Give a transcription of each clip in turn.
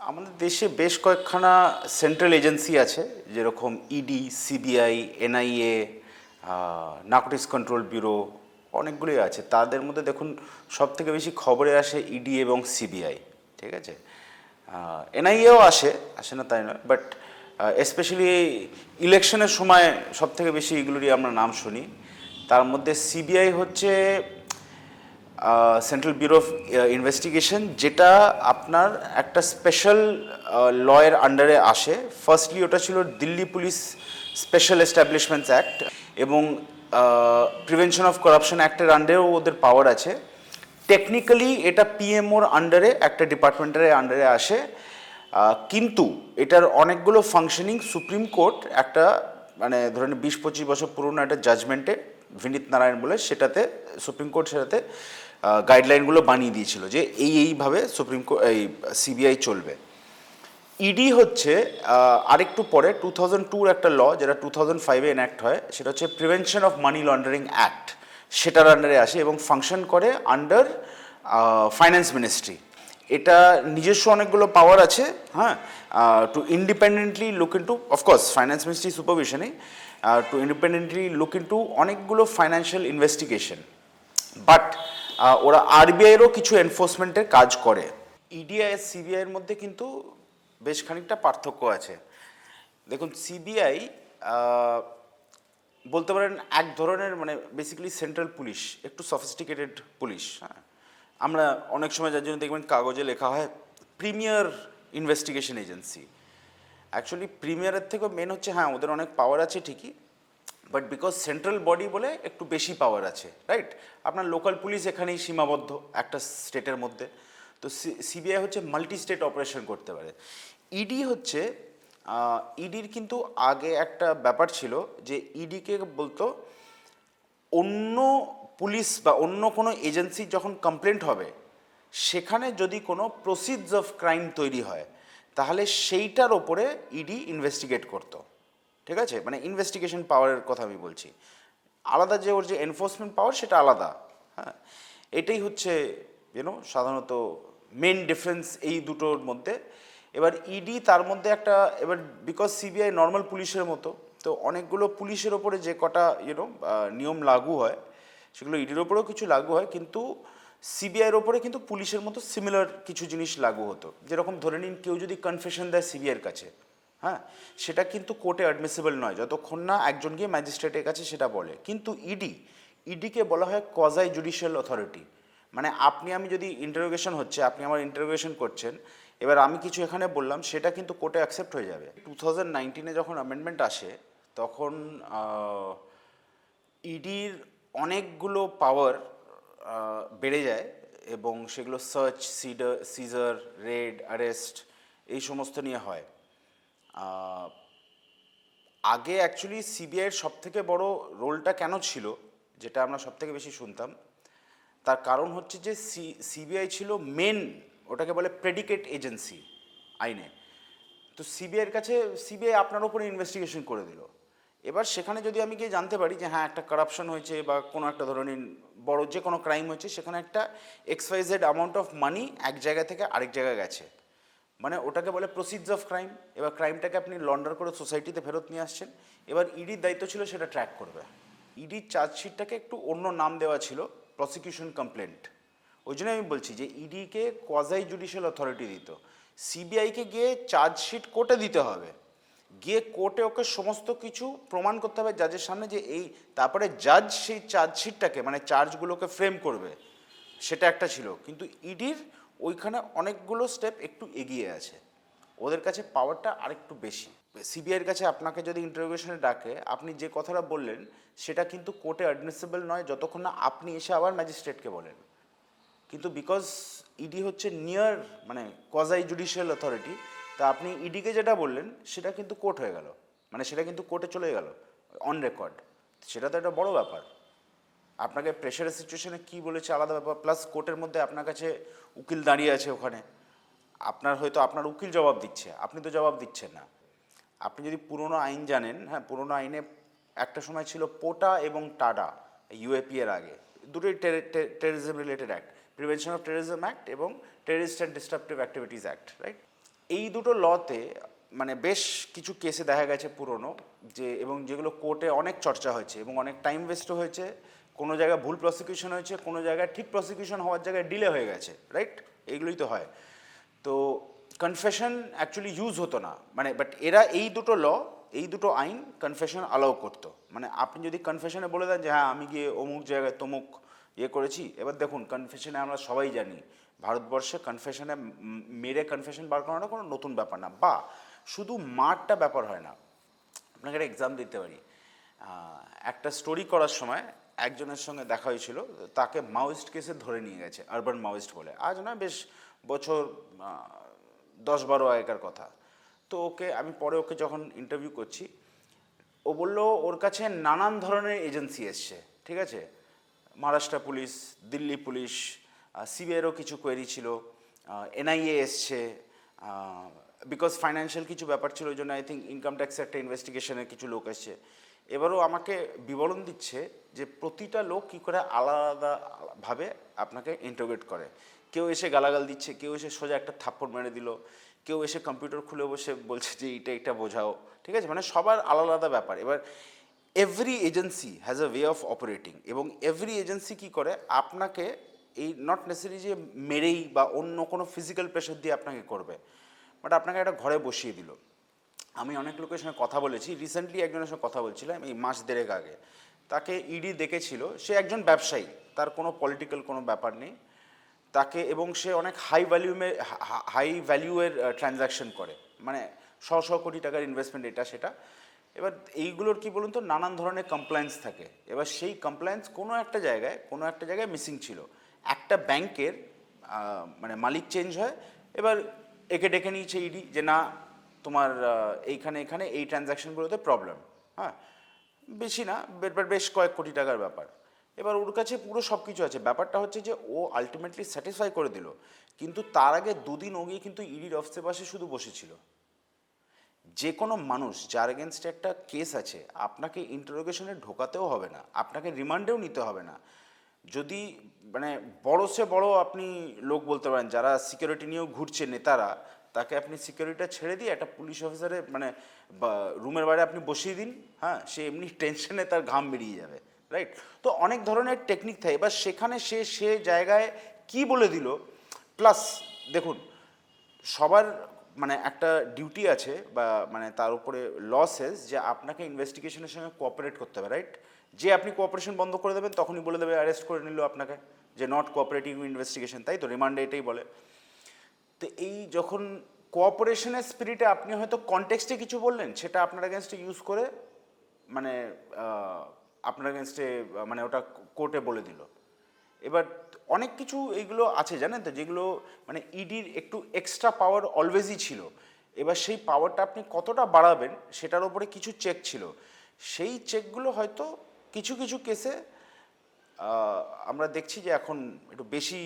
আমাদের দেশে বেশ কয়েকখানা সেন্ট্রাল এজেন্সি আছে, যেরকম ED, CBI, NIA, narcotics control bureau, অনেকগুলোই আছে। তাদের মধ্যে দেখুন সব থেকে বেশি খবরে আসে ইডি এবং সিবিআই, ঠিক আছে। এনআইএও আসে, আসে না তাই নয়, বাট স্পেশালি ইলেকশনের সময় সব থেকে বেশি এগুলোরই আমরা নাম শুনি। তার মধ্যে সিবিআই হচ্ছে সেন্ট্রাল ব্যুরো অফ ইনভেস্টিগেশন, যেটা আপনার একটা স্পেশাল লয়ের আন্ডারে আসে। ফার্স্টলি ওটা ছিল Delhi police special establishments act, এবং প্রিভেনশন অফ করাপশন অ্যাক্টের আন্ডারেও ওদের পাওয়ার আছে। টেকনিক্যালি এটা পিএমওর আন্ডারে, একটা ডিপার্টমেন্টের আন্ডারে আসে, কিন্তু এটার অনেকগুলো ফাংশনিং সুপ্রিম কোর্ট একটা মানে ধরেন 20-25 বছর পুরনো একটা জাজমেন্টে, বিনীত নারায়ণ বলে, সেটাতে সুপ্রিম কোর্ট সেটাতে গাইডলাইনগুলো বানিয়ে দিয়েছিল যে এইভাবে সুপ্রিম কোর্ট এই সিবিআই চলবে। ইডি হচ্ছে আরেকটু পরে 2002 একটা ল, যেটা 2005-এ এনঅ্যাক্ট হয়, সেটা হচ্ছে prevention of money laundering act, সেটার আন্ডারে আসে এবং ফাংশন করে আন্ডার ফাইন্যান্স মিনিস্ট্রি। এটা নিজস্ব অনেকগুলো পাওয়ার আছে, হ্যাঁ, to independently look into, of course finance ministry সুপারভিশনে, টু ইন্ডিপেন্ডেন্টলি লুক ইন্টু অনেকগুলো ফাইন্যান্সিয়াল ইনভেস্টিগেশন। বাট ওরা আরবিআইয়েরও কিছু এনফোর্সমেন্টের কাজ করে। ইডি আর সিবিআইয়ের মধ্যে কিন্তু বেশ খানিকটা পার্থক্য আছে। দেখুন, সিবিআই বলতে পারেন এক ধরনের মানে বেসিক্যালি সেন্ট্রাল পুলিশ, একটু সফিস্টিকেটেড পুলিশ। হ্যাঁ, আমরা অনেক সময় যার জন্য দেখবেন কাগজে লেখা হয় প্রিমিয়ার ইনভেস্টিগেশন এজেন্সি। অ্যাকচুয়ালি প্রিমিয়ারের থেকেও মেন হচ্ছে, হ্যাঁ ওদের অনেক পাওয়ার আছে ঠিকই, বাট বিকজ সেন্ট্রাল বডি বলে একটু বেশি পাওয়ার আছে, রাইট। আপনার লোকাল পুলিশ এখানেই সীমাবদ্ধ একটা স্টেটের মধ্যে। তো সিবিআই হচ্ছে মাল্টি স্টেট অপারেশন করতে পারে। ইডি হচ্ছে, ইডির কিন্তু আগে একটা ব্যাপার ছিল যে ইডিকে বলতো অন্য পুলিশ বা অন্য কোনো এজেন্সি যখন কমপ্লেন্ট হবে, সেখানে যদি কোনো প্রসিডস অফ ক্রাইম তৈরি হয়, তাহলে সেইটার ওপরে ইডি ইনভেস্টিগেট করতো, ঠিক আছে। মানে ইনভেস্টিগেশন পাওয়ারের কথা আমি বলছি, আলাদা যে ওর যে এনফোর্সমেন্ট পাওয়ার সেটা আলাদা। হ্যাঁ, এটাই হচ্ছে সাধারণত মেন ডিফারেন্স এই দুটোর মধ্যে। এবার ইডি তার মধ্যে একটা, এবার বিকজ সিবিআই নর্মাল পুলিশের মতো, তো অনেকগুলো পুলিশের ওপরে যে কটা নিয়ম লাগু হয়, সেগুলো ইডির ওপরেও কিছু লাগু হয়, কিন্তু সিবিআইয়ের ওপরে কিন্তু পুলিশের মতো সিমিলার কিছু জিনিস লাগু হতো। যেরকম ধরে নিন কেউ যদি কনফেশন দেয় সিবিআইয়ের কাছে, হ্যাঁ, সেটা কিন্তু কোর্টে অ্যাডমিসিবল নয় যতক্ষণ না একজন গিয়ে ম্যাজিস্ট্রেটের কাছে সেটা বলে। কিন্তু ইডিকে বলা হয় কোয়াজাই জুডিশিয়াল অথরিটি। মানে আপনি আমি যদি ইন্টারোগেশন হচ্ছে, আপনি আমার ইন্টারোগেশন করছেন, এবার আমি কিছু এখানে বললাম, সেটা কিন্তু কোর্টে অ্যাকসেপ্ট হয়ে যাবে। 2019-এ যখন অ্যামেন্ডমেন্ট আসে, তখন ইডির অনেকগুলো পাওয়ার বেড়ে যায়, এবং সেগুলো সার্চ, সিজার, রেড, অ্যারেস্ট এই সমস্ত নিয়ে হয়। আগে অ্যাকচুয়ালি সিবিআইয়ের সবথেকে বড় রোলটা কেন ছিল, যেটা আমরা সবথেকে বেশি শুনতাম, তার কারণ হচ্ছে যে সিবিআই ছিল মেন, ওটাকে বলে প্রেডিকেট এজেন্সি আইনে। তো সিবিআইয়ের কাছে, সিবিআই আপনার উপরে ইনভেস্টিগেশন করে দিল। এবার সেখানে যদি আমি গিয়ে জানতে পারি যে হ্যাঁ একটা কারাপশন হয়েছে বা কোনো একটা ধরনের বড় যে কোনো ক্রাইম হয়েছে, সেখানে একটা XYZ অ্যামাউন্ট অফ মানি এক জায়গা থেকে আরেক জায়গায় গেছে, মানে ওটাকে বলে প্রসিডস অফ ক্রাইম। এবার ক্রাইমটাকে আপনি লন্ডার করে সোসাইটিতে ফেরত নিয়ে আসছেন। এবার ইডির দায়িত্ব ছিল সেটা ট্র্যাক করবে। ইডির চার্জশিটটাকে একটু অন্য নাম দেওয়া ছিল, প্রসিকিউশন কমপ্লেন্ট। ওই জন্য আমি বলছি যে ইডিকে কোয়াজাই জুডিশিয়াল অথরিটি দিত, সিবিআইকে গিয়ে চার্জশিট কোর্টে দিতে হবে, গিয়ে কোর্টে ওকে সমস্ত কিছু প্রমাণ করতে হবে জাজের সামনে যে এই, তারপরে জাজ সেই চার্জশিটটাকে মানে চার্জগুলোকে ফ্রেম করবে, সেটা একটা ছিল। কিন্তু ইডির ওইখানে অনেকগুলো স্টেপ একটু এগিয়ে আছে, ওদের কাছে পাওয়ারটা আরেকটু বেশি। সিবিআইয়ের কাছে আপনাকে যদি ইন্টারোগেশনে ডাকে, আপনি যে কথাটা বললেন সেটা কিন্তু কোর্টে অ্যাডমিসিবল নয় যতক্ষণ না আপনি এসে আবার ম্যাজিস্ট্রেটকে বলেন। কিন্তু বিকজ ইডি হচ্ছে নিয়ার মানে কোয়াজাই জুডিশিয়াল অথরিটি, তা আপনি ইডিকে যেটা বললেন সেটা কিন্তু কোর্ট হয়ে গেল, মানে সেটা কিন্তু কোর্টে চলে গেল অন রেকর্ড। সেটা তো একটা বড় ব্যাপার। আপনাকে প্রেশারের সিচুয়েশনে কী বলেছে আলাদা ব্যাপার, প্লাস কোর্টের মধ্যে আপনার কাছে উকিল দাঁড়িয়ে আছে ওখানে, আপনার হয়তো আপনার উকিল জবাব দিচ্ছে, আপনি তো জবাব দিচ্ছেন না। আপনি যদি পুরনো আইন জানেন, হ্যাঁ পুরনো আইনে একটা সময় ছিল পোটা এবং টাডা, ইউএপি এর আগে, দুটোই terrorism related act, prevention of terrorism act এবং terrorist and destructive activities act, right. এই দুটো লতে মানে বেশ কিছু কেসে দেখা গেছে পুরনো, যে এবং যেগুলো কোর্টে অনেক চর্চা হয়েছে এবং অনেক টাইম ওয়েস্টও হয়েছে, কোনো জায়গায় ভুল প্রসিকিউশন হয়েছে, কোনো জায়গায় ঠিক প্রসিকিউশন হওয়ার জায়গায় ডিলে হয়ে গেছে, রাইট? এগুলোই তো হয়। তো কনফেশন অ্যাকচুয়ালি ইউজ হতো না, মানে বাট এরা এই দুটো ল, এই দুটো আইন কনফেশন অ্যালাউ করতো। মানে আপনি যদি কনফেশনে বলে দেন যে হ্যাঁ আমি গিয়ে অমুক জায়গায় তমুক ইয়ে করেছি, এবার দেখুন কনফেশনে আমরা সবাই জানি ভারতবর্ষে কনফেশনে মেরে কনফেশন বার করানো কোনো নতুন ব্যাপার না, বা শুধু মারটা ব্যাপার হয় না। আপনাকে একটা এক্সাম দিতে পারি। একটা স্টোরি করার সময় একজনের সঙ্গে দেখা হয়েছিল, তাকে মাওয়িস্ট কেসে ধরে নিয়ে গেছে, আরবান মাওয়িস্ট বলে, আজ না বেশ বছর 10-12 আগেকার কথা। তো আমি পরে ওকে যখন ইন্টারভিউ করছি, ও বললো ওর কাছে নানান ধরনের এজেন্সি এসছে, ঠিক আছে, মহারাষ্ট্র পুলিশ, দিল্লি পুলিশ, সিবিআইয়েরও কিছু কোয়েরি ছিল, এনআইএ এসছে, বিকজ ফাইন্যান্সিয়াল কিছু ব্যাপার ছিল ওই জন্য আই থিঙ্ক ইনকাম ট্যাক্সের একটা ইনভেস্টিগেশনের কিছু লোক এসছে। এবারও আমাকে বিবরণ দিচ্ছে যে প্রতিটা লোক কী করে আলাদাভাবে আপনাকে ইন্টারোগেট করে। কেউ এসে গালাগাল দিচ্ছে, কেউ এসে সোজা একটা থাপ্পড় মেরে দিল, কেউ এসে কম্পিউটার খুলে বসে বলছে যে এটা বোঝাও, ঠিক আছে, মানে সবার আলাদা আলাদা ব্যাপার। এবার every agency has a way of operating, এবং এভরি এজেন্সি কী করে আপনাকে এই নট নেসেসারি যে মেরেই বা অন্য কোনো ফিজিক্যাল প্রেশার দিয়ে আপনাকে করবে, বাট আপনাকে একটা ঘরে বসিয়ে দিল। আমি অনেক লোকের সঙ্গে কথা বলেছি, রিসেন্টলি একজনের সঙ্গে কথা বলছিলাম এই মাস দেড়েক আগে, তাকে ইডি দেখেছিল, সে একজন ব্যবসায়ী, তার কোনো পলিটিক্যাল কোনো ব্যাপার নেই তাকে, এবং সে অনেক হাই ভ্যালুয়ের ট্রানজ্যাকশন করে, মানে শ কোটি টাকার ইনভেস্টমেন্ট এটা সেটা। এবার এইগুলোর কি বলুন তো নানান ধরনের কমপ্লায়েন্স থাকে, এবার সেই কমপ্লায়েন্স কোনো একটা জায়গায় মিসিং ছিল। একটা ব্যাংকের মানে মালিক চেঞ্জ হয়, এবার একে ডেকে নিয়েছে ইডি যে না তোমার এখানে এই ট্রানজ্যাকশনগুলোতে প্রবলেম, হ্যাঁ বেশি না, বেশ কয়েক কোটি টাকার ব্যাপার। এবার ওর কাছে পুরো সব কিছু আছে, ব্যাপারটা হচ্ছে যে ও আলটিমেটলি স্যাটিসফাই করে দিল, কিন্তু তার আগে দুদিন ও গিয়ে কিন্তু ইডির অফিসের পাশে শুধু বসেছিল। যে কোনো মানুষ যার এগেনস্টে একটা কেস আছে আপনাকে ইন্টারোগেশনে ঢোকাতেও হবে না, আপনাকে রিমান্ডেও নিতে হবে না। যদি মানে বড় সে বড় আপনি লোক বলতে পারেন যারা সিকিউরিটি নিয়েও ঘুরছে নেতারা, তাকে আপনি সিকিউরিটিটা ছেড়ে দিয়ে একটা পুলিশ অফিসারে মানে রুমের বাইরে আপনি বসিয়ে দিন, হ্যাঁ সে এমনি টেনশনে তার ঘাম বেরিয়ে যাবে, রাইট? তো অনেক ধরনের টেকনিক থাকে, এবার সেখানে সে জায়গায় কি বলে দিল। প্লাস দেখুন সবার মানে একটা ডিউটি আছে, বা মানে তার উপরে ল সেজ যে আপনাকে ইনভেস্টিগেশনের সঙ্গে কোঅপারেট করতে হবে, রাইট? যে আপনি কোঅপারেশন বন্ধ করে দেবেন তখনই বলে দেবে অ্যারেস্ট করে নিল আপনাকে, যে নট কোঅপারেটিং ইনভেস্টিগেশন, তাই তো রিমান্ডে এটাই বলে। তো এই যখন কোঅপারেশনের স্পিরিটে আপনি হয়তো কনটেক্সটে কিছু বললেন, সেটা আপনার এগেনস্টে ইউজ করে মানে আপনার এগেনস্টে মানে ওটা কোর্টে বলে দিল। এবার অনেক কিছু এইগুলো আছে জানেন তো, যেগুলো মানে ইডির একটু এক্সট্রা পাওয়ার অলওয়েজই ছিল, এবার সেই পাওয়ারটা আপনি কতটা বাড়াবেন সেটার উপরে কিছু চেক ছিল, সেই চেকগুলো হয়তো কিছু কিছু কেসে আমরা দেখছি যে এখন একটু বেশি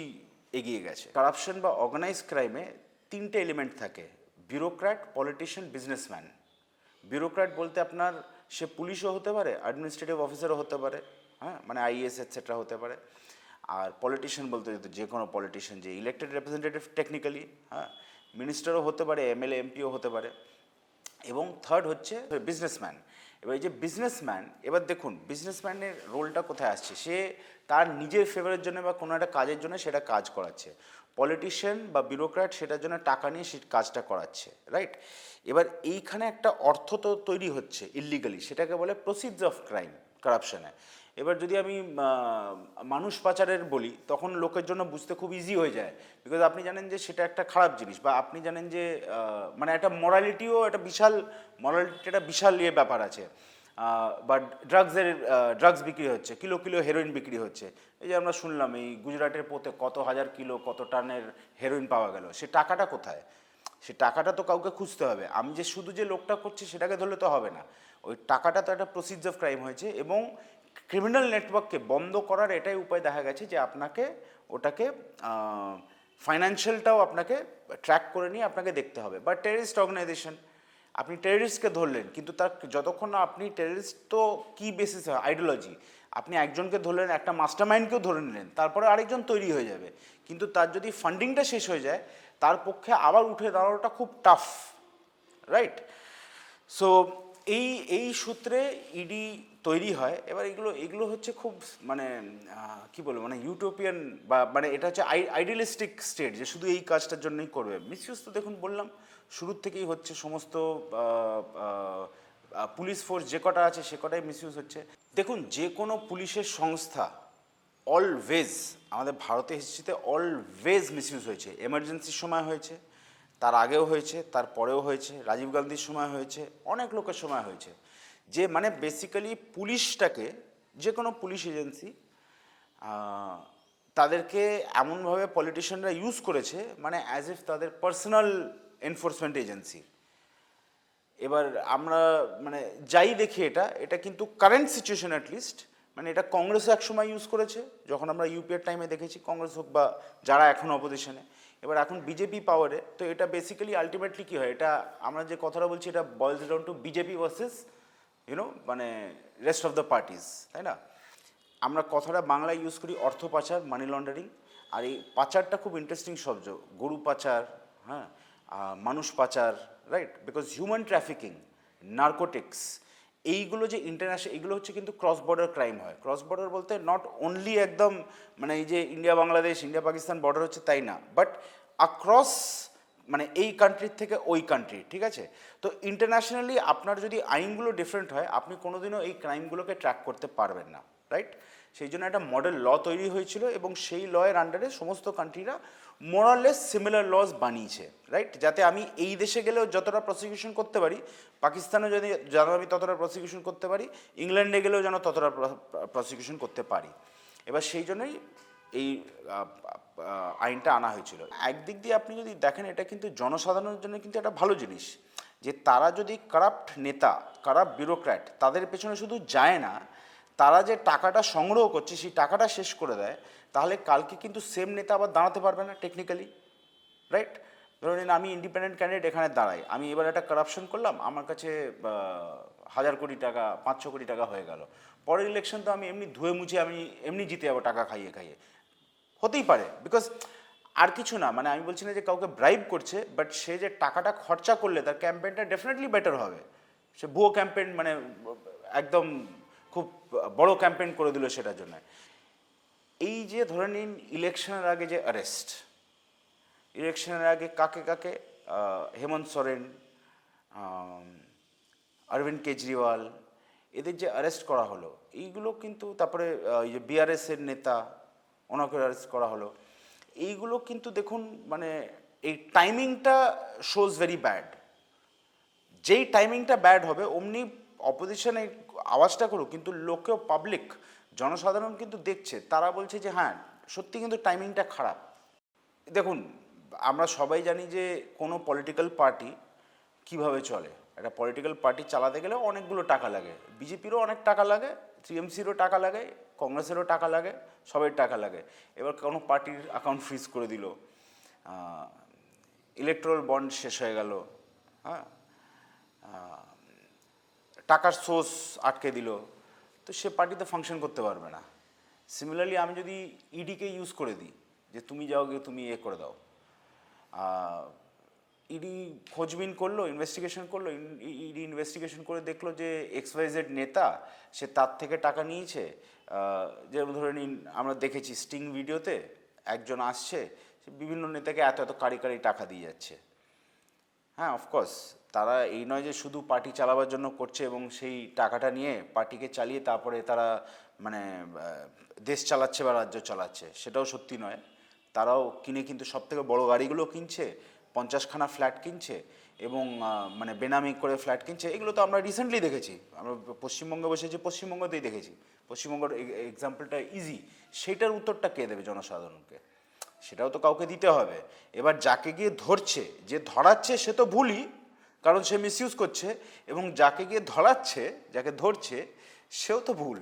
এগিয়ে গেছে। কারাপশন বা অর্গানাইজ ক্রাইমে তিনটে এলিমেন্ট থাকে: ব্যুরোক্র্যাট, পলিটিশিয়ান, বিজনেসম্যান। ব্যুরোক্র্যাট বলতে আপনার সে পুলিশও হতে পারে, অ্যাডমিনিস্ট্রেটিভ অফিসারও হতে পারে, হ্যাঁ মানে আইএএস এটসেট্রা হতে পারে। আর পলিটিশিয়ান বলতে যে কোনো পলিটিশিয়ান, যে ইলেক্টেড রিপ্রেজেন্টেটিভ টেকনিক্যালি, হ্যাঁ মিনিস্টারও হতে পারে, এমএলএ এমপিও হতে পারে। এবং থার্ড হচ্ছে বিজনেসম্যান। এবার এই যে বিজনেসম্যান, এবার দেখুন বিজনেসম্যানের রোলটা কোথায় আসছে, সে তার নিজের ফেভারের জন্য বা কোনো একটা কাজের জন্য সেটা কাজ করাচ্ছে। পলিটিশিয়ান বা ব্যুরোক্র্যাট সেটার জন্য টাকা নিয়ে সে কাজটা করাচ্ছে, রাইট? এবার এইখানে একটা অর্থ তো তৈরি হচ্ছে ইললিগালি, সেটাকে বলে প্রসিডস অফ ক্রাইম কারাপশনে। এবার যদি আমি মানুষ পাচারের বলি তখন লোকের জন্য বুঝতে খুব ইজি হয়ে যায়, বিকজ আপনি জানেন যে সেটা একটা খারাপ জিনিস, বা আপনি জানেন যে মানে একটা মরালিটিও একটা বিশাল ইয়ে ব্যাপার আছে। বা ড্রাগস বিক্রি হচ্ছে, কিলো কিলো হেরোইন বিক্রি হচ্ছে। এই যে আমরা শুনলাম এই গুজরাটের পোতে কত হাজার কিলো কত টানের হেরোইন পাওয়া গেল, সে টাকাটা কোথায়? সে টাকাটা তো কাউকে খুঁজতে হবে, আমি যে শুধু যে লোকটা করছি সেটাকে ধরলে তো হবে না। ওই টাকাটা তো একটা প্রসিডস অফ ক্রাইম হয়েছে, এবং ক্রিমিনাল নেটওয়ার্ককে বন্ধ করার এটাই উপায় দেখা গেছে যে আপনাকে ওটাকে ফাইন্যান্সিয়ালটাও আপনাকে ট্র্যাক করে নিয়ে আপনাকে দেখতে হবে। বা টেররিস্ট অর্গানাইজেশন, আপনি টেররিস্টকে ধরলেন, কিন্তু তার যতক্ষণ না আপনি টেররিস্ট তো কী বেসিসে আইডিওলজি, আপনি একজনকে ধরলেন, একটা মাস্টার মাইন্ডকেও ধরে নিলেন, তারপরে আরেকজন তৈরি হয়ে যাবে, কিন্তু তার যদি ফান্ডিংটা শেষ হয়ে যায় তার পক্ষে আবার উঠে দাঁড়ানোটা খুব টাফ, রাইট? সো এই এই সূত্রে ইডি তৈরি হয়। এবার এগুলো এগুলো হচ্ছে খুব মানে কি বলবো, মানে ইউটোপিয়ান বা মানে এটা হচ্ছে আইডিয়ালিস্টিক স্টেট যে শুধু এই কাজটার জন্যই করবে। মিসইউজ তো দেখুন বললাম শুরুর থেকেই হচ্ছে, সমস্ত পুলিশ ফোর্স যে কটা আছে সে কটাই মিসইউজ হচ্ছে। দেখুন যে কোনো পুলিশের সংস্থা অলওয়েজ আমাদের ভারতের হিস্ট্রিতে অলওয়েজ মিসইউজ হয়েছে। এমার্জেন্সির সময় হয়েছে, তার আগেও হয়েছে, তার পরেও হয়েছে, রাজীব গান্ধীর সময় হয়েছে, অনেক লোকের সময় হয়েছে। যে মানে বেসিক্যালি পুলিশটাকে, যে কোনো পুলিশ এজেন্সি তাদেরকে এমনভাবে পলিটিশিয়ানরা ইউজ করেছে মানে অ্যাজ ইফ তাদের পার্সোনাল এনফোর্সমেন্ট এজেন্সি। এবার আমরা মানে যাই দেখি এটা কিন্তু কারেন্ট সিচুয়েশন অ্যাটলিস্ট, মানে এটা কংগ্রেসও একসময় ইউজ করেছে, যখন আমরা ইউপিএর টাইমে দেখেছি, কংগ্রেস হোক বা যারা এখন অপোজিশনে। এবার এখন বিজেপি পাওয়ারে, তো এটা বেসিক্যালি আলটিমেটলি কী হয়, এটা আমরা যে কথাটা বলছি এটা বয়েলস ডাউন টু বিজেপি ভার্সেস মানে রেস্ট অফ দ্য পার্টিস, তাই না? আমরা কথাটা বাংলায় ইউজ করি অর্থ পাচার, মানি লন্ডারিং। আর এই পাচারটা খুব ইন্টারেস্টিং শব্দ, গরু পাচার, হ্যাঁ, মানুষ পাচার, right? Because human trafficking, narcotics, এইগুলো যে ইন্টারন্যাশনাল, এইগুলো হচ্ছে কিন্তু ক্রস বর্ডার ক্রাইম হয়। ক্রস বর্ডার বলতে নট অনলি একদম মানে এই যে India Bangladesh, India Pakistan border হচ্ছে তাই না, বাট অ্যাক্রস মানে এই কান্ট্রির থেকে ওই কান্ট্রি, ঠিক আছে? তো ইন্টারন্যাশনালি আপনার যদি আইনগুলো ডিফারেন্ট হয়, আপনি কোনোদিনও এই ক্রাইমগুলোকে ট্র্যাক করতে পারবেন না, রাইট? সেই জন্য একটা মডেল ল তৈরি হয়েছিল এবং সেই লয়ের আন্ডারে সমস্ত কান্ট্রিরা মোরাললেস সিমিলার লজ বানিয়েছে, রাইট? যাতে আমি এই দেশে গেলেও যতটা প্রসিকিউশন করতে পারি, পাকিস্তানে যদি যেন আমি ততটা প্রসিকিউশন করতে পারি, ইংল্যান্ডে গেলেও যেন ততটা প্রসিকিউশন করতে পারি। এবার সেই জন্যই এই আইনটা আনা হয়েছিল। একদিক দিয়ে আপনি যদি দেখেন এটা কিন্তু জনসাধারণের জন্য কিন্তু একটা ভালো জিনিস, যে তারা যদি কারাপ্ট নেতা, কারাপ্ট ব্যুরোক্র্যাট তাদের পেছনে শুধু যায় না, তারা যে টাকাটা সংগ্রহ করছে সেই টাকাটা শেষ করে দেয়, তাহলে কালকে কিন্তু সেম নেতা আবার দাঁড়াতে পারবে না টেকনিক্যালি, রাইট? ধরে নিন আমি ইন্ডিপেন্ডেন্ট ক্যান্ডিডেট এখানে দাঁড়াই, আমি এবার একটা কারাপশন করলাম, আমার কাছে 1000 কোটি টাকা, 500 কোটি টাকা হয়ে গেল, পরের ইলেকশন তো আমি এমনি ধুয়ে মুছে আমি এমনি জিতে যাবো টাকা খাইয়ে খাইয়ে, হতেই পারে। বিকজ আর কিছু না, মানে আমি বলছি না যে কাউকে ব্রাইব করছে, বাট সে যে টাকাটা খরচা করলে তার ক্যাম্পেইনটা ডেফিনেটলি বেটার হবে। সে ভুয়ো ক্যাম্পেইন মানে একদম খুব বড় ক্যাম্পেইন করে দিল সেটার জন্য। এই যে ধরে নিন ইলেকশনের আগে যে অ্যারেস্ট, ইলেকশনের আগে কাকে কাকে, হেমন্ত সোরেন, অরবিন্দ কেজরিওয়াল, এদের যে অ্যারেস্ট করা হলো, এইগুলো কিন্তু তারপরে এই যে বিআরএসের নেতা ওনাকে অ্যারেস্ট করা হলো, এইগুলো কিন্তু দেখুন মানে এই টাইমিংটা শোজ ভেরি ব্যাড। যেই টাইমিংটা ব্যাড হবে অমনি অপোজিশনে আওয়াজটা করুক, কিন্তু লোকেও পাবলিক জনসাধারণ কিন্তু দেখছে, তারা বলছে যে হ্যাঁ সত্যি কিন্তু টাইমিংটা খারাপ। দেখুন আমরা সবাই জানি যে কোনো পলিটিক্যাল পার্টি কিভাবে চলে। একটা পলিটিক্যাল পার্টি চালাতে গেলে অনেকগুলো টাকা লাগে, বিজেপিরও অনেক টাকা লাগে, টিএমসিরও টাকা লাগে, কংগ্রেসেরও টাকা লাগে, সবের টাকা লাগে। এবার কোনো পার্টির অ্যাকাউন্ট ফ্রিজ করে দিল, ইলেকট্রাল বন্ড শেষ হয়ে গেল, হ্যাঁ, টাকার সোর্স আটকে দিল, তো সে পার্টিতে ফাংশন করতে পারবে না। সিমিলারলি আমি যদি ইডিকে ইউজ করে দিই যে তুমি যাও গিয়ে তুমি করে দাও, ইডি খোঁজবিন করলো, ইনভেস্টিগেশন করলো, ইডি ইনভেস্টিগেশন করে দেখলো যে XYZ নেতা সে তার থেকে টাকা নিয়েছে। যেমন ধরে নিন আমরা দেখেছি স্টিং ভিডিওতে একজন আসছে, সে বিভিন্ন নেতাকে এত এত কারি কারি টাকা দিয়ে যাচ্ছে। হ্যাঁ, অফকোর্স তারা এই নয় যে শুধু পার্টি চালাবার জন্য করছে এবং সেই টাকাটা নিয়ে পার্টিকে চালিয়ে তারপরে তারা মানে দেশ চালাচ্ছে বা রাজ্য চালাচ্ছে, সেটাও সত্যি নয়। তারাও কিনে কিন্তু সবথেকে বড় গাড়িগুলো কিনছে, 50খানা ফ্ল্যাট কিনছে এবং মানে বেনামি করে ফ্ল্যাট কিনছে। এগুলো তো আমরা রিসেন্টলি দেখেছি, আমরা পশ্চিমবঙ্গে বসেছি, পশ্চিমবঙ্গতেই দেখেছি। পশ্চিমবঙ্গের এক্সাম্পলটা ইজি, সেইটার উত্তরটা কে দেবে জনসাধারণকে? সেটাও তো কাউকে দিতে হবে। এবার যাকে গিয়ে ধরছে, যে ধরাচ্ছে সে তো ভুলই, কারণ সে মিসইউজ করছে, এবং যাকে গিয়ে ধরাচ্ছে, যাকে ধরছে সেও তো ভুল।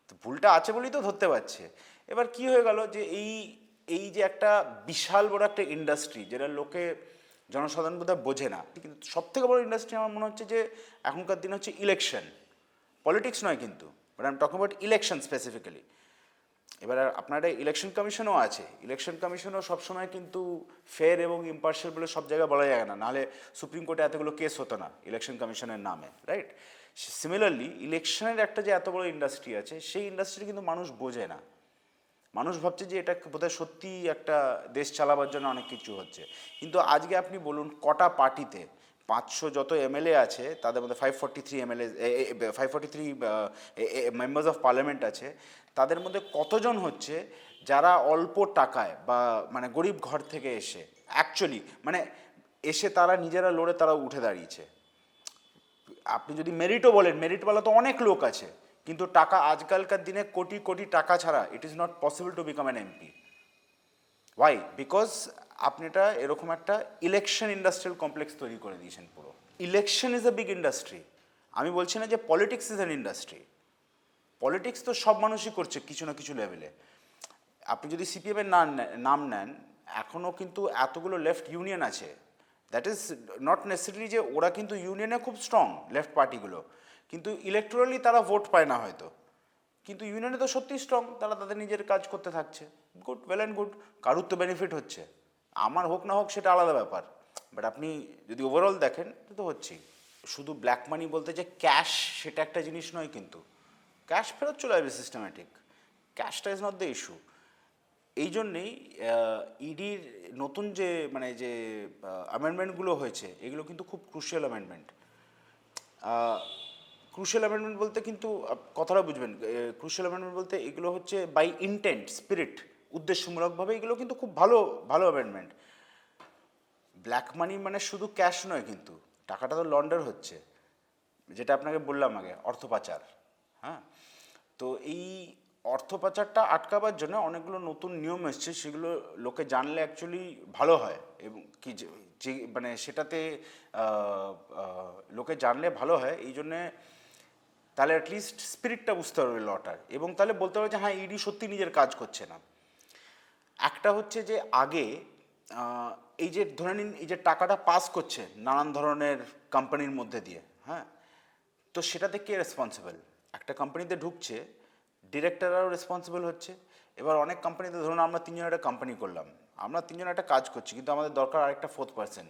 তো ভুলটা আছে বলেই তো ধরতে পারছে। এবার কি হয়ে গেল যে এই এই যে একটা বিশাল বড় একটা ইন্ডাস্ট্রি, যেটা লোকে জনসাধারণ বোধহয় বোঝে না। কিন্তু সব থেকে বড় ইন্ডাস্ট্রি আমার মনে হচ্ছে যে এখনকার দিন হচ্ছে ইলেকশন, পলিটিক্স নয় কিন্তু, but I am talking about election specifically. এবার আপনার ইলেকশন কমিশনও আছে, ইলেকশন কমিশনও সবসময় কিন্তু ফেয়ার এবং ইম্পার্শিয়াল বলে সব জায়গায় বলা যায় না, নাহলে সুপ্রিম কোর্টে এতগুলো কেস হতো না ইলেকশন কমিশনের নামে, রাইট? সিমিলারলি ইলেকশনের একটা যে এত বড় ইন্ডাস্ট্রি আছে, সেই ইন্ডাস্ট্রি কিন্তু মানুষ বোঝে না। মানুষ ভাবছে যে এটা বোধহয় সত্যিই একটা দেশ চালাবার জন্য অনেক কিছু হচ্ছে, কিন্তু আজকে আপনি বলুন কটা পার্টিতে 500 যত এমএলএ আছে তাদের মধ্যে 543 এমএলএ, 543 মেম্বার্স অফ পার্লামেন্ট আছে, তাদের মধ্যে কতজন হচ্ছে যারা অল্প টাকায় বা মানে গরিব ঘর থেকে এসে অ্যাকচুয়ালি মানে এসে তারা নিজেরা লড়ে তারা উঠে দাঁড়িয়েছে। আপনি যদি মেরিটও বলেন, মেরিটওয়ালা তো অনেক লোক আছে, কিন্তু টাকা আজকালকার দিনে কোটি কোটি টাকা ছাড়া it is not possible to become an MP. Why? Because আপনি এটা এরকম একটা ইলেকশন ইন্ডাস্ট্রিয়াল কমপ্লেক্স তৈরি করে দিয়েছেন পুরো। Election is a big industry. আমি বলছি না যে politics is an industry, politics তো সব মানুষই করছে কিছু না কিছু লেভেলে। আপনি যদি সিপিএমের নাম নেন, এখনও কিন্তু এতগুলো লেফট ইউনিয়ন আছে, দ্যাট ইজ নট নেসেসারি যে ওরা কিন্তু ইউনিয়নে খুব স্ট্রং লেফট পার্টিগুলো, কিন্তু ইলেকট্রালি তারা ভোট পায় না হয়তো, কিন্তু ইউনিয়নে তো সত্যিই স্ট্রং, তারা তাদের নিজের কাজ করতে থাকছে, গুড, ওয়েল অ্যান্ড গুড, কারুর তো বেনিফিট হচ্ছে, আমার হোক না হোক সেটা আলাদা ব্যাপার, বাট আপনি যদি ওভারঅল দেখেন তো হচ্ছেই। শুধু ব্ল্যাক মানি বলতে যে ক্যাশ সেটা একটা জিনিস নয়, কিন্তু ক্যাশ ফেরত চলে আসবে সিস্টেম্যাটিক, ক্যাশটা ইজ নট দ্য ইস্যু। এই জন্যেই ইডির নতুন যে মানে যে অ্যামেন্ডমেন্টগুলো হয়েছে এগুলো কিন্তু খুব ক্রুশিয়াল অ্যামেন্ডমেন্ট। ক্রুশিয়াল অ্যামেন্ডমেন্ট বলতে কিন্তু কথাটা বুঝবেন, ক্রুশিয়াল অ্যামেন্ডমেন্ট বলতে এগুলো হচ্ছে বাই ইন্টেন্ট, স্পিরিট, উদ্দেশ্যমূলকভাবে এগুলো কিন্তু খুব ভালো ভালো অ্যামেন্ডমেন্ট। ব্ল্যাক মানি মানে শুধু ক্যাশ নয়, কিন্তু টাকাটা তো লন্ডার হচ্ছে, যেটা আপনাকে বললাম আগে, অর্থ পাচার। হ্যাঁ, তো এই অর্থ পাচারটা আটকাবার জন্য অনেকগুলো নতুন নিয়ম এসছে, সেগুলো লোকে জানলে অ্যাকচুয়ালি ভালো হয়, এবং কি যে মানে সেটাতে লোকে জানলে ভালো হয়, এই জন্যে তাহলে অ্যাটলিস্ট স্পিরিটটা বুঝতে পারবে লটার, এবং তাহলে বলতে পারবে যে হ্যাঁ ইডি সত্যি নিজের কাজ করছে না। একটা হচ্ছে যে আগে এই যে ধরে নিন এই যে টাকাটা পাস করছে নানান ধরনের কোম্পানির মধ্যে দিয়ে, হ্যাঁ, তো সেটাতে কে রেসপন্সিবল? একটা কোম্পানিতে ঢুকছে, ডিরেক্টররাও রেসপন্সিবল হচ্ছে। এবার অনেক কোম্পানিতে ধরুন আমরা তিনজন একটা কোম্পানি করলাম, আমরা তিনজন একটা কাজ করছি, কিন্তু আমাদের দরকার আরেকটা ফোর্থ পার্সন।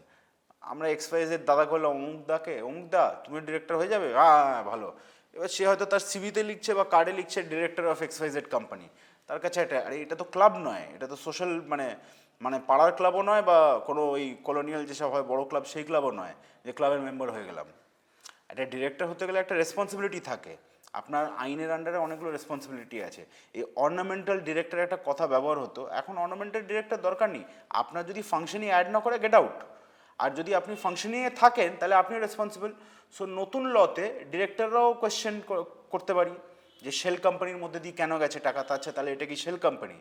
আমরা এক্সপাইজের দাদা করলাম অমুকদাকে, অমুকদা তুমি ডিরেক্টর হয়ে যাবে, হ্যাঁ ভালো। এবার সে হয়তো তার সিভিতে লিখছে বা কার্ডে লিখছে ডিরেক্টর অফ এক্সপাইজেড কোম্পানি, তার কাছে এটা, আরে এটা তো ক্লাব নয়, এটা তো সোশ্যাল মানে মানে পাড়ার ক্লাবও নয়, বা কোনো ওই কলোনিয়াল যেসব হয় বড় ক্লাব সেই ক্লাবও নয় যে ক্লাবের মেম্বার হয়ে গেলাম। একটা ডিরেক্টর হতে গেলে একটা রেসপন্সিবিলিটি থাকে, আপনার আইনের আন্ডারে অনেকগুলো রেসপন্সিবিলিটি আছে। এই অর্নামেন্টাল ডিরেক্টর একটা কথা ব্যবহার হতো, এখন অর্নামেন্টাল ডিরেক্টর দরকার নেই, আপনার যদি ফাংশনই অ্যাড না করে গেট আউট, আর যদি আপনি ফাংশনিংয়ে থাকেন তাহলে আপনিও রেসপন্সিবল। সো নতুন লতে ডিরেক্টররাও কোয়েশ্চেন করতে পারি যে শেল কোম্পানির মধ্যে দিয়ে কেন গেছে টাকা, আচ্ছা তাহলে এটা কি শেল কোম্পানি?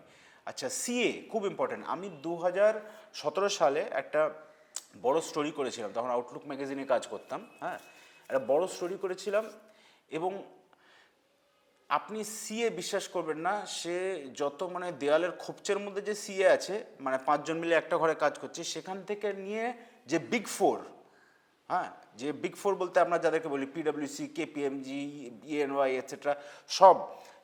আচ্ছা সিএ খুব ইম্পর্টেন্ট। আমি 2017 সালে একটা বড় স্টোরি করেছিলাম, তখন আউটলুক ম্যাগাজিনে কাজ করতাম, হ্যাঁ, একটা বড় স্টোরি করেছিলাম, এবং আপনি সিএ বিশ্বাস করবেন না, সে যত মানে দেওয়ালের খোপচের মধ্যে যে সিএ আছে, মানে 5 জন মিলে একটা ঘরে কাজ করছে, সেখান থেকে নিয়ে যে বিগ ফোর, হ্যাঁ, যে বিগ ফোর বলতে আমরা যাদেরকে বলি পিডব্লিউসি, কেপিএমজি, ইএনওয়াই এটসেট্রা, সব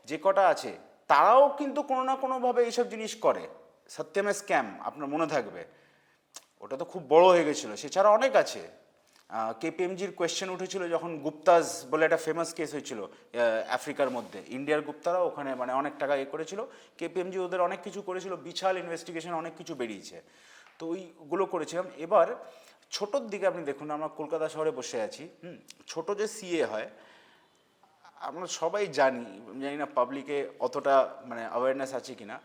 যে কটা আছে তারাও কিন্তু কোনো না কোনোভাবে এইসব জিনিস করে। সত্যমে স্ক্যাম আপনার মনে থাকবে, ওটা তো খুব বড় হয়ে গেছিলো, সেছাড়া অনেক আছে। কেপিএমজির কোয়েশ্চেন উঠেছিল যখন গুপ্তাজ বলে একটা ফেমাস কেস হয়েছিল আফ্রিকার মধ্যে, ইন্ডিয়ার গুপ্তারা ওখানে মানে অনেক টাকা এ করেছিল, কেপিএমজি ওদের অনেক কিছু করেছিল, বিশাল ইনভেস্টিগেশন অনেক কিছু বেরিয়েছে, তো ওইগুলো করেছিলাম। এবার ছোটোর দিকে আপনি দেখুন, আমরা কলকাতা শহরে বসে আছি, ছোট যে সিএ হয় আমরা সবাই জানি, জানি না পাবলিকে অতটা মানে অ্যাওয়ারনেস আছে কিনা,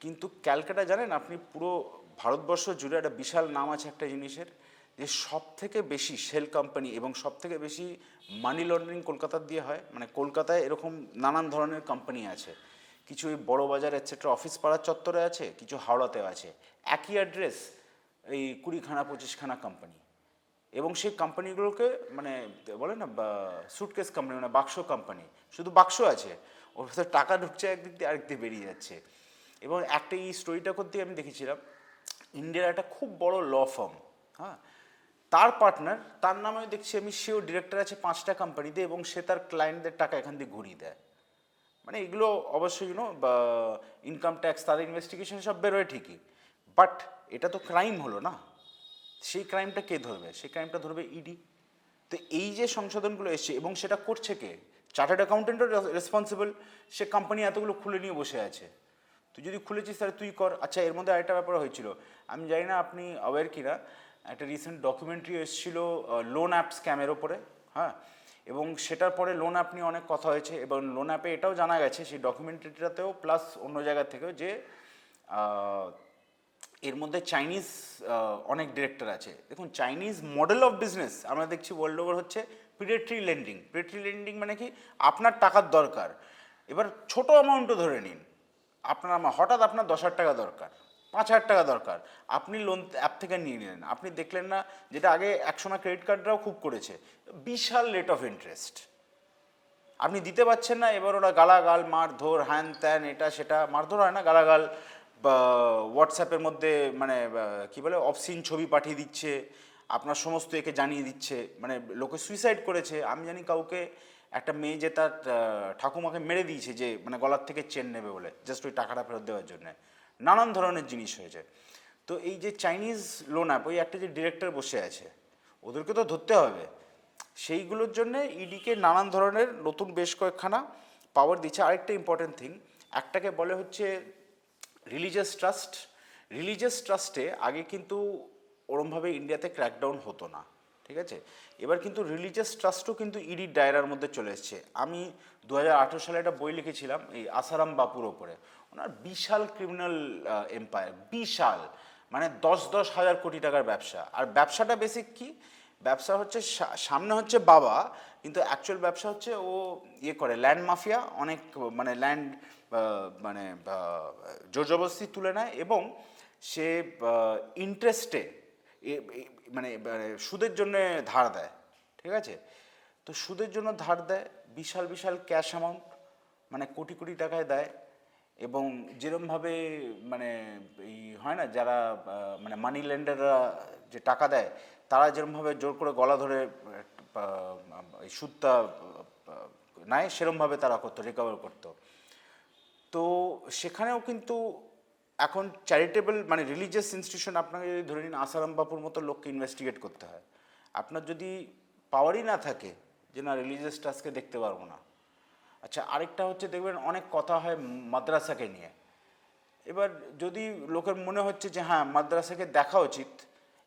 কিন্তু ক্যালকাটা জানেন আপনি পুরো ভারতবর্ষ জুড়ে একটা বিশাল নাম আছে একটা জিনিসের, যে সব থেকে বেশি শেল কোম্পানি এবং সব থেকে বেশি মানি লন্ডারিং কলকাতার দিয়ে হয়। মানে কলকাতায় এরকম নানান ধরনের কোম্পানি আছে, কিছু ওই বড় বাজার এটসেট্রা অফিস পাড়ার চত্বরে আছে, কিছু হাওড়াতেও আছে, একই অ্যাড্রেস, এই 20খানা 25খানা কোম্পানি, এবং সেই কোম্পানিগুলোকে মানে বলে না সুটকেস কোম্পানি, মানে বাক্স কোম্পানি, শুধু বাক্স আছে, ওর ভেতরে টাকা ঢুকছে একদিক দিয়ে আরেক দিকে বেরিয়ে যাচ্ছে। এবং একটা এই স্টোরিটা করতে আমি দেখেছিলাম, ইন্ডিয়ার একটা খুব বড় ল ফার্ম, হ্যাঁ, তার পার্টনার, তার নামে দেখছি আমি সেও ডিরেক্টর আছে 5টা কোম্পানিতে, এবং সে তার ক্লায়েন্টদের টাকা এখান দিয়ে ঘুরিয়ে দেয়। মানে এগুলো অবশ্যই বা ইনকাম ট্যাক্স, তাদের ইনভেস্টিগেশন সব বেরোয় ঠিকই, বাট এটা তো ক্রাইম হলো না। সেই ক্রাইমটা কে ধরবে? সেই ক্রাইমটা ধরবে ইডি। তো এই যে সংশোধনগুলো এসছে, এবং সেটা করছে কে? চার্টার্ড অ্যাকাউন্টেন্টও রেসপন্সিবল। সে কোম্পানি এতগুলো খুলে নিয়ে বসে আছে, তুই যদি খুলেছিস তাহলে তুই কর। আচ্ছা, এর মধ্যে আরেকটা ব্যাপার হয়েছিল, আমি জানি না আপনি অ্যাওয়্যার কিনা, একটা রিসেন্ট ডকুমেন্টারি এসেছিল লোন অ্যাপ স্ক্যামের ওপরে। হ্যাঁ, এবং সেটার পরে লোন অ্যাপ নিয়ে অনেক কথা হয়েছে, এবং লোন অ্যাপে এটাও জানা গেছে সেই ডকুমেন্টারিটাতেও, প্লাস অন্য জায়গা থেকেও, যে এর মধ্যে চাইনিজ অনেক ডিরেক্টর আছে। দেখুন, চাইনিজ মডেল অফ বিজনেস আমরা দেখছি ওয়ার্ল্ড ওভার হচ্ছে প্রিডেটরি লেন্ডিং। প্রিডেটরি লেন্ডিং মানে কি? আপনার টাকার দরকার, এবার ছোট অ্যামাউন্টও ধরে নিন, হঠাৎ আপনার 10,000 টাকা দরকার, 5,000 টাকা দরকার, আপনি লোন অ্যাপ থেকে নিয়ে নিলেন। আপনি দেখলেন না, যেটা আগে একসময় ক্রেডিট কার্ডরাও খুব করেছে, বিশাল রেট অফ ইন্টারেস্ট, আপনি দিতে পারছেন না, এবার ওরা গালাগাল, মারধর, হ্যান ত্যান, এটা সেটা, মারধর হয় না, গালাগাল, বা হোয়াটসঅ্যাপের মধ্যে মানে কী বলে, অবসিন ছবি পাঠিয়ে দিচ্ছে, আপনার সমস্ত একে জানিয়ে দিচ্ছে, মানে লোকে সুইসাইড করেছে। আমি জানি কাউকে, একটা মেয়ে যে তার ঠাকুমাকে মেরে দিয়েছে, যে মানে গলার থেকে চেন নেবে বলে, জাস্ট ওই টাকাটা ফেরত দেওয়ার জন্য। নানান ধরনের জিনিস হয়েছে। তো এই যে চাইনিজ লোন অ্যাপ, ওই একটা যে ডিরেক্টর বসে আছে, ওদেরকে তো ধরতে হবে। সেইগুলোর জন্য ইডিকে নানান ধরনের নতুন বেশ কয়েকখানা পাওয়ার দিচ্ছে। আরেকটা ইম্পর্টেন্ট থিং, একটাকে বলে হচ্ছে রিলিজিয়াস ট্রাস্ট। রিলিজিয়াস ট্রাস্টে আগে কিন্তু ওরমভাবে ইন্ডিয়াতে ক্র্যাকডাউন হতো না, ঠিক আছে? এবার কিন্তু রিলিজিয়াস ট্রাস্টও কিন্তু ইডির দায়রার মধ্যে চলে এসছে। আমি 2018 সালে একটা বই লিখেছিলাম এই আসারাম বাপুর ওপরে। ওনার বিশাল ক্রিমিনাল এম্পায়ার, বিশাল, মানে 10,000 কোটি টাকার ব্যবসা। আর ব্যবসাটা বেসিক কি? ব্যবসা হচ্ছে সামনে হচ্ছে বাবা, কিন্তু অ্যাকচুয়াল ব্যবসা হচ্ছে ও ইয়ে করে, ল্যান্ড মাফিয়া, অনেক মানে ল্যান্ড মানে জোর জবরদস্তি তুলে নেয়, এবং সে ইন্টারেস্টে মানে সুদের জন্য ধার দেয়, ঠিক আছে? তো সুদের জন্য ধার দেয়, বিশাল বিশাল ক্যাশ অ্যামাউন্ট, মানে কোটি কোটি টাকায় দেয়। এবং যেরমভাবে মানে এই হয় না, যারা মানে মানি লেন্ডাররা যে টাকা দেয়, তারা যেরমভাবে জোর করে গলা ধরে এই সুদটা নেয়, সেরমভাবে তারা করতো, রিকভার করতো। তো সেখানেও কিন্তু এখন চ্যারিটেবল মানে রিলিজিয়াস ইনস্টিটিউশন, আপনাকে যদি ধরে নিন আসারাম বাপুর মতো লোককে ইনভেস্টিগেট করতে হয়, আপনার যদি পাওয়ারই না থাকে যে না রিলিজিয়াস ট্রাস্টকে দেখতে পারবো না। আচ্ছা, আরেকটা হচ্ছে দেখবেন অনেক কথা হয় মাদ্রাসাকে নিয়ে। এবার যদি লোকের মনে হচ্ছে যে হ্যাঁ মাদ্রাসাকে দেখা উচিত,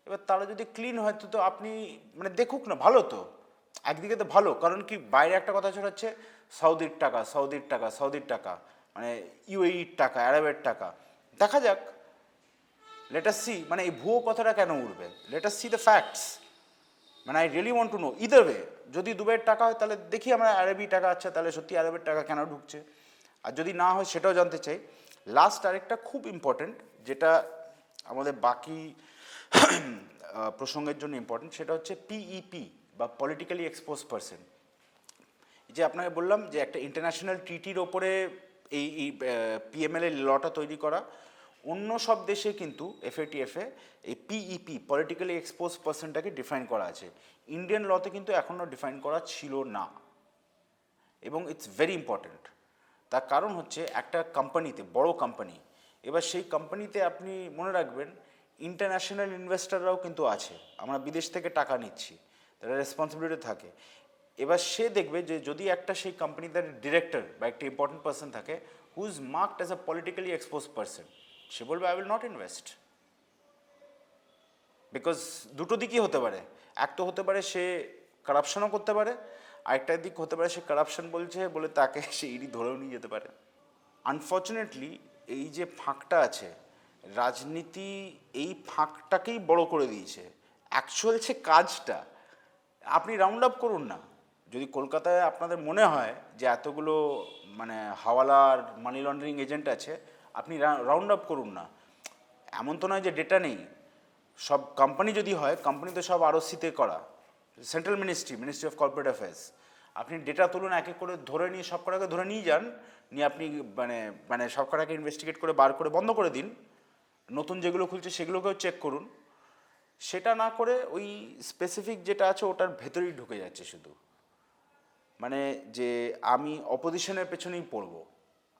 এবার তারা যদি ক্লিন হয় তো আপনি মানে দেখুক না, ভালো তো, একদিকে তো ভালো, কারণ কি বাইরে একটা কথা ছড়াচ্ছে সৌদির টাকা, সৌদির টাকা, সৌদির টাকা, মানে ইউএইর টাকা, আরবের টাকা। দেখা যাক, লেটাস সি, মানে এই ভুয়ো কথাটা কেন উঠবে, লেটাস সি দ্য ফ্যাক্টস। মানে I really want to know either way. যদি দুবাইয়ের টাকা হয় তাহলে দেখি আমরা আরবি টাকা, আচ্ছা তাহলে সত্যি আরবের টাকা কেন ঢুকছে, আর যদি না হয় সেটাও জানতে চাই। লাস্ট আরেকটা খুব ইম্পর্টেন্ট, যেটা আমাদের বাকি প্রসঙ্গের জন্য ইম্পর্টেন্ট, সেটা হচ্ছে পিইপি বা পলিটিক্যালি এক্সপোজ পারসন। যে আপনাকে বললাম যে একটা ইন্টারন্যাশনাল ট্রিটির ওপরে এই পিএমএলএ লটা তৈরি করা। অন্য সব দেশে কিন্তু এফএটিএফে এই পিইপি পলিটিক্যালি এক্সপোজ পারসনটাকে ডিফাইন করা আছে, ইন্ডিয়ান লতে কিন্তু এখনও ডিফাইন করা ছিল না, এবং ইটস ভেরি ইম্পর্ট্যান্ট। তার কারণ হচ্ছে একটা কোম্পানিতে, বড় কোম্পানি, এবার সেই কোম্পানিতে আপনি মনে রাখবেন ইন্টারন্যাশনাল ইনভেস্টররাও কিন্তু আছে, আমরা বিদেশ থেকে টাকা নিচ্ছি, তারা রেসপন্সিবিলিটি থাকে। এবার সে দেখবে যে যদি একটা সেই কোম্পানিতে ডিরেক্টর বা একটা ইম্পর্টেন্ট পার্সন থাকে who is marked as a politically exposed person, সে বলবে I will not invest. Because দুটো দিকই হতে পারে, এক তো হতে পারে সে কারাপশনও করতে পারে, আরেকটা দিক হতে পারে সে কারাপশন বলছে বলে তাকে সে ইডি ধরেও নিয়ে যেতে পারে। আনফর্চুনেটলি এই যে ফাঁকটা আছে, রাজনীতি এই ফাঁকটাকেই বড় করে দিয়েছে। অ্যাকচুয়াল যে কাজটা, আপনি রাউন্ড আপ করুন না, যদি কলকাতায় আপনাদের মনে হয় যে এতগুলো মানে হাওয়ালার মানি লন্ডারিং এজেন্ট আছে, আপনি রাউন্ড আপ করুন না। এমন তো নয় যে ডেটা নেই, সব কোম্পানি যদি হয়, কোম্পানি তো সব আরওসিতে করা, central ministry of corporate affairs. আপনি ডেটা তুলুন, এক এক করে ধরে নিয়ে সব কটাকে ধরে নিয়ে যান, নিয়ে আপনি মানে মানে সব কটাকে ইনভেস্টিগেট করে বার করে বন্ধ করে দিন, নতুন যেগুলো খুলছে সেগুলোকেও চেক করুন, সেটা না করে ওই স্পেসিফিক যেটা আছে ওটার ভেতরেই ঢুকে যাচ্ছে শুধু, মানে যে আমি অপোজিশনের পেছনেই পড়বো,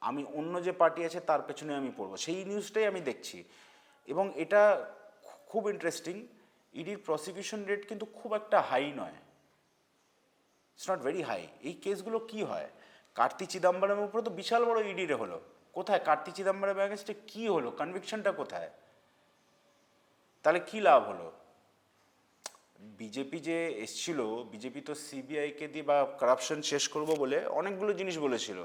আমি অন্য যে পার্টি আছে তার পেছনে আমি পড়বো, সেই নিউজটাই আমি দেখছি। এবং এটা খুব ইন্টারেস্টিং, ইডির প্রসিকিউশন রেট কিন্তু খুব একটা হাই নয়, ইটস নট ভেরি হাই। এই কেসগুলো কি হয়, কার্তি চিদাম্বরমের উপরে তো বিশাল বড় ইডিরে হলো, কোথায় কার্তি চিদাম্বরমের অ্যাগেন্স্টে কী হলো, কনভিকশনটা কোথায়, তাহলে কি লাভ হলো? বিজেপি যে এসছিল, বিজেপি তো সিবিআইকে দিয়ে বা কারাপশন শেষ করবো বলে অনেকগুলো জিনিস বলেছিল,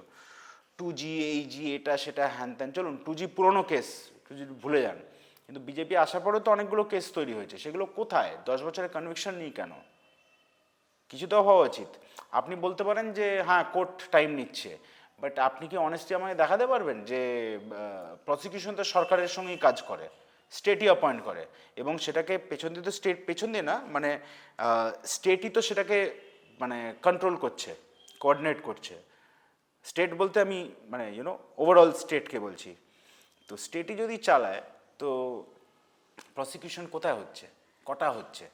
2G AG এটা সেটা হ্যান ত্যান, চলুন 2G পুরনো কেস, 2G ভুলে যান, কিন্তু বিজেপি আসার পরেও তো অনেকগুলো কেস তৈরি হয়েছে, সেগুলো কোথায়? 10 বছরের কনভিকশন নেই কেন? কিছু তো হওয়া উচিত। আপনি বলতে পারেন যে হ্যাঁ কোর্ট টাইম নিচ্ছে, বাট আপনি কি অনেস্টলি আমাকে দেখাতে পারবেন যে প্রসিকিউশন তো সরকারের সঙ্গেই কাজ করে, স্টেটই অ্যাপয়েন্ট করে, এবং সেটাকে পেছন দিয়ে তো স্টেট, পেছন দিয়ে না মানে স্টেটই তো সেটাকে মানে কন্ট্রোল করছে, কোঅর্ডিনেট করছে। স্টেট বলতে আমি মানে ওভারঅল স্টেটকে বলছি। তো স্টেটই যদি চালায় তো প্রসিকিউশন কোথায় হচ্ছে, কটা হচ্ছে?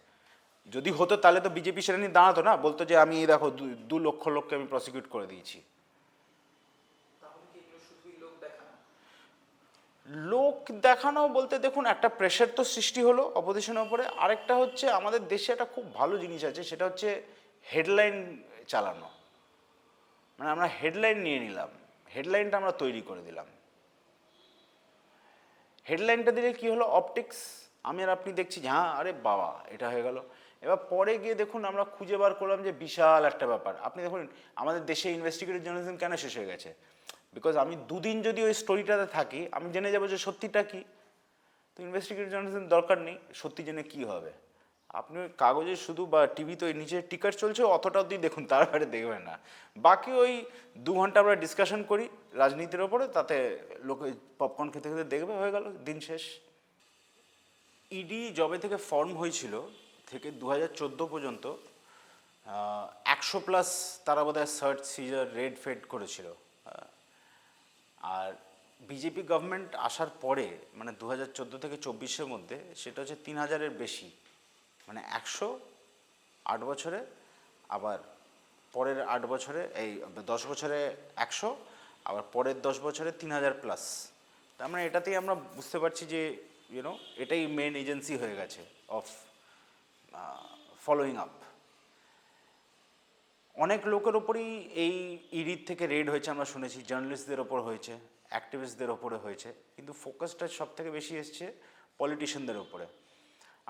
যদি হতো তাহলে তো বিজেপি সেটা নিয়ে দাঁড়াতো না, বলতো যে আমি এই দেখো 2 লক্ষ লোককে আমি প্রসিকিউট করে দিয়েছি। লোক দেখানো বলতে দেখুন, একটা প্রেশার তো সৃষ্টি হলো অপোজিশনের উপরে, আরেকটা হচ্ছে আমাদের দেশে একটা খুব ভালো জিনিস আছে, সেটা হচ্ছে হেডলাইন চালানো। মানে আমরা হেডলাইন নিয়ে নিলাম, হেডলাইনটা আমরা তৈরি করে দিলাম। হেডলাইনটা দিলে কি হলো, অপটিক্স, আমি আর আপনি দেখছি যে হ্যাঁ আরে বাবা এটা হয়ে গেল। এবার পরে গিয়ে দেখুন আমরা খুঁজে বার করলাম যে বিশাল একটা ব্যাপার। আপনি দেখুন আমাদের দেশে ইনভেস্টিগেটিভ জার্নালিজম কেন শেষ হয়ে গেছে, বিকজ আমি দুদিন যদি ওই স্টোরিটাতে থাকি আমি জেনে যাবো যে সত্যিটা কি। তো ইনভেস্টিগেটিভ জার্নালিজম দরকার নেই, সত্যি জেনে কি হবে? আপনি ওই কাগজে শুধু বা টিভিতে ওই নিচে টিকার চলছে অতটা অবধি দেখুন, তার বাইরে দেখবেন না। বাকি ওই 2 ঘন্টা আমরা ডিসকাশন করি রাজনীতির ওপরে, তাতে লোকে পপকর্ন খেতে খেতে দেখবে, হয়ে গেল, দিন শেষ। ইডি জবে থেকে ফর্ম হয়েছিল থেকে 2014 পর্যন্ত 100+ তারা বোধহয় সার্চ সিজার রেড ফেড করেছিল। আর বিজেপি গভর্নমেন্ট আসার পরে মানে 2014 থেকে 24-এর মধ্যে সেটা হচ্ছে 3000-এর বেশি, মানে 100 8 বছরে, আবার পরের 8 বছরে এই 10 বছরে 100, আবার পরের 10 বছরে 3000+। তার মানে এটাতেই আমরা বুঝতে পারছি যে এটাই মেন এজেন্সি হয়ে গেছে অফ ফলোয়িং আপ। অনেক লোকের ওপরই এই ইডির থেকে রেড হয়েছে, আমরা শুনেছি জার্নালিস্টদের ওপর হয়েছে, অ্যাক্টিভিস্টদের ওপরে হয়েছে, কিন্তু ফোকাসটা সব থেকে বেশি এসছে পলিটিশিয়ানদের ওপরে।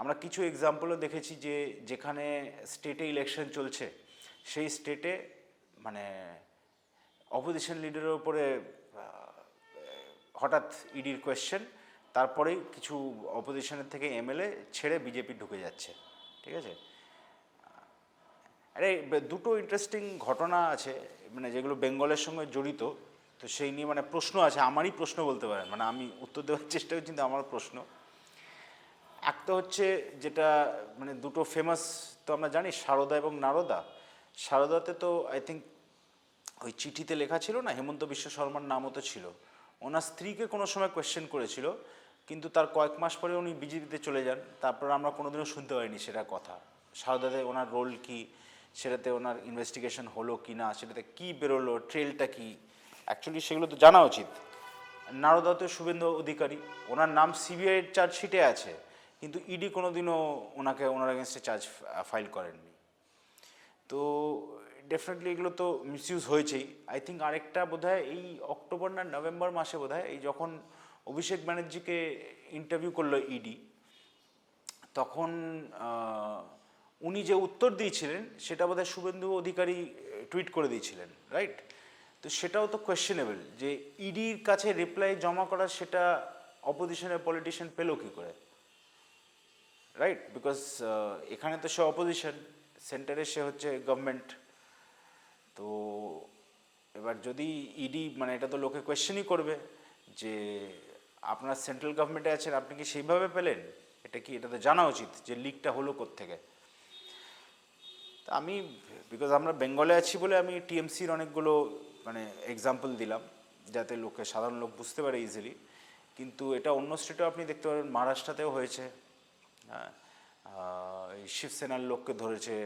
আমরা কিছু এক্সাম্পলও দেখেছি যে যেখানে স্টেটে ইলেকশন চলছে সেই স্টেটে মানে অপোজিশন লিডারের ওপরে হঠাৎ ইডির কোয়েশ্চেন, তারপরেই কিছু অপোজিশনের থেকে এমএলএ ছেড়ে বিজেপি ঢুকে যাচ্ছে, ঠিক আছে? আরে দুটো ইন্টারেস্টিং ঘটনা আছে মানে যেগুলো বেঙ্গলের সঙ্গে জড়িত, তো সেই নিয়ে মানে প্রশ্ন আছে, আমারই প্রশ্ন বলতে পারেন, মানে আমি উত্তর দেওয়ার চেষ্টা করছি কিন্তু আমার প্রশ্ন। একটা হচ্ছে যেটা মানে দুটো ফেমাস তো আমরা জানি, সারদা এবং নারদা। সারদাতে তো আই থিঙ্ক ওই চিঠিতে লেখা ছিল না, হেমন্ত বিশ্ব শর্মার নামও তো ছিল, ওনার স্ত্রীকে কোনো সময় কোয়েশ্চেন করেছিল, কিন্তু তার কয়েক মাস পরে উনি বিজেপিতে চলে যান, তারপর আমরা কোনোদিনও শুনতে পাইনি সেটা কথা। সারদাতে ওনার রোল কি, সেটাতে ওনার ইনভেস্টিগেশন হলো কি না, সেটাতে কী বেরোলো, ট্রেলটা কি, অ্যাকচুয়ালি সেগুলো তো জানা উচিত। নারদাতে শুভেন্দু অধিকারী, ওনার নাম সিবিআইয়ের চার্জশিটে আছে, কিন্তু ইডি কোনোদিনও ওনার এগেনস্টে চার্জ ফাইল করেননি। তো ডেফিনেটলি এগুলো তো মিসইউজ হয়েছেই। আই থিঙ্ক আরেকটা বোধহয় এই অক্টোবর না নভেম্বর মাসে বোধহয়, এই যখন অভিষেক ব্যানার্জিকে ইন্টারভিউ করলো ইডি, তখন উনি যে উত্তর দিয়েছিলেন সেটা বোধহয় শুভেন্দু অধিকারী টুইট করে দিয়েছিলেন, রাইট? তো সেটাও তো কোয়েশ্চেনেবল যে ইডির কাছে রিপ্লাই জমা করা সেটা অপোজিশনের পলিটিশিয়ান পেলো কী করে, রাইট? বিকজ এখানে তো সে অপোজিশন, সেন্টারে সে হচ্ছে গভর্নমেন্ট। তো এবার যদি ইডি মানে এটা তো লোকে কোয়েশ্চেনই করবে যে আপনারা সেন্ট্রাল গভর্নমেন্টে আছেন, আপনি কি সেইভাবে পেলেন? এটা কি, এটা তো জানা উচিত যে লিকটা হলো কোত্থেকে। তা আমি বিকজ আমরা বেঙ্গলে আছি বলে আমি টিএমসির অনেকগুলো মানে এক্সাম্পল দিলাম যাতে লোকে, সাধারণ লোক বুঝতে পারে ইজিলি, কিন্তু এটা অন্য স্টেটেও আপনি দেখতে পারেন, মহারাষ্ট্রতেও হয়েছে, হ্যাঁ, এই শিবসেনার লোককে ধরেছে,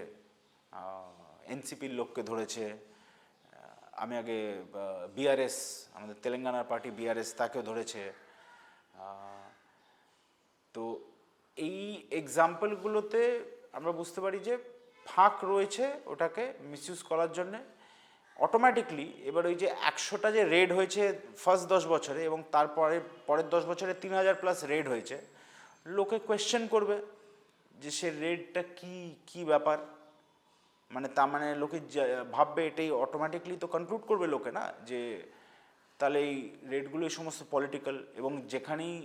এনসিপির লোককে ধরেছে, আমি আগে বিআরএস, আমাদের তেলেঙ্গানার পার্টি বিআরএস, তাকেও ধরেছে। তো এই এক্সাম্পলগুলোতে আমরা বুঝতে পারি যে ফাঁক রয়েছে ওটাকে মিসইউজ করার জন্যে। অটোমেটিকলি এবার ওই যে 100টা যে রেড হয়েছে ফার্স্ট 10 বছরে এবং তারপরে পরের 10 বছরে 3000+ রেড হয়েছে, লোকে কোয়েশ্চেন করবে যে সে রেডটা কি ব্যাপার, মানে তার মানে লোকে ভাববে, এটাই অটোমেটিকলি তো কনক্লুড করবে লোকে না যে তাহলে এই রেডগুলো এই সমস্ত পলিটিক্যাল, এবং যেখানেই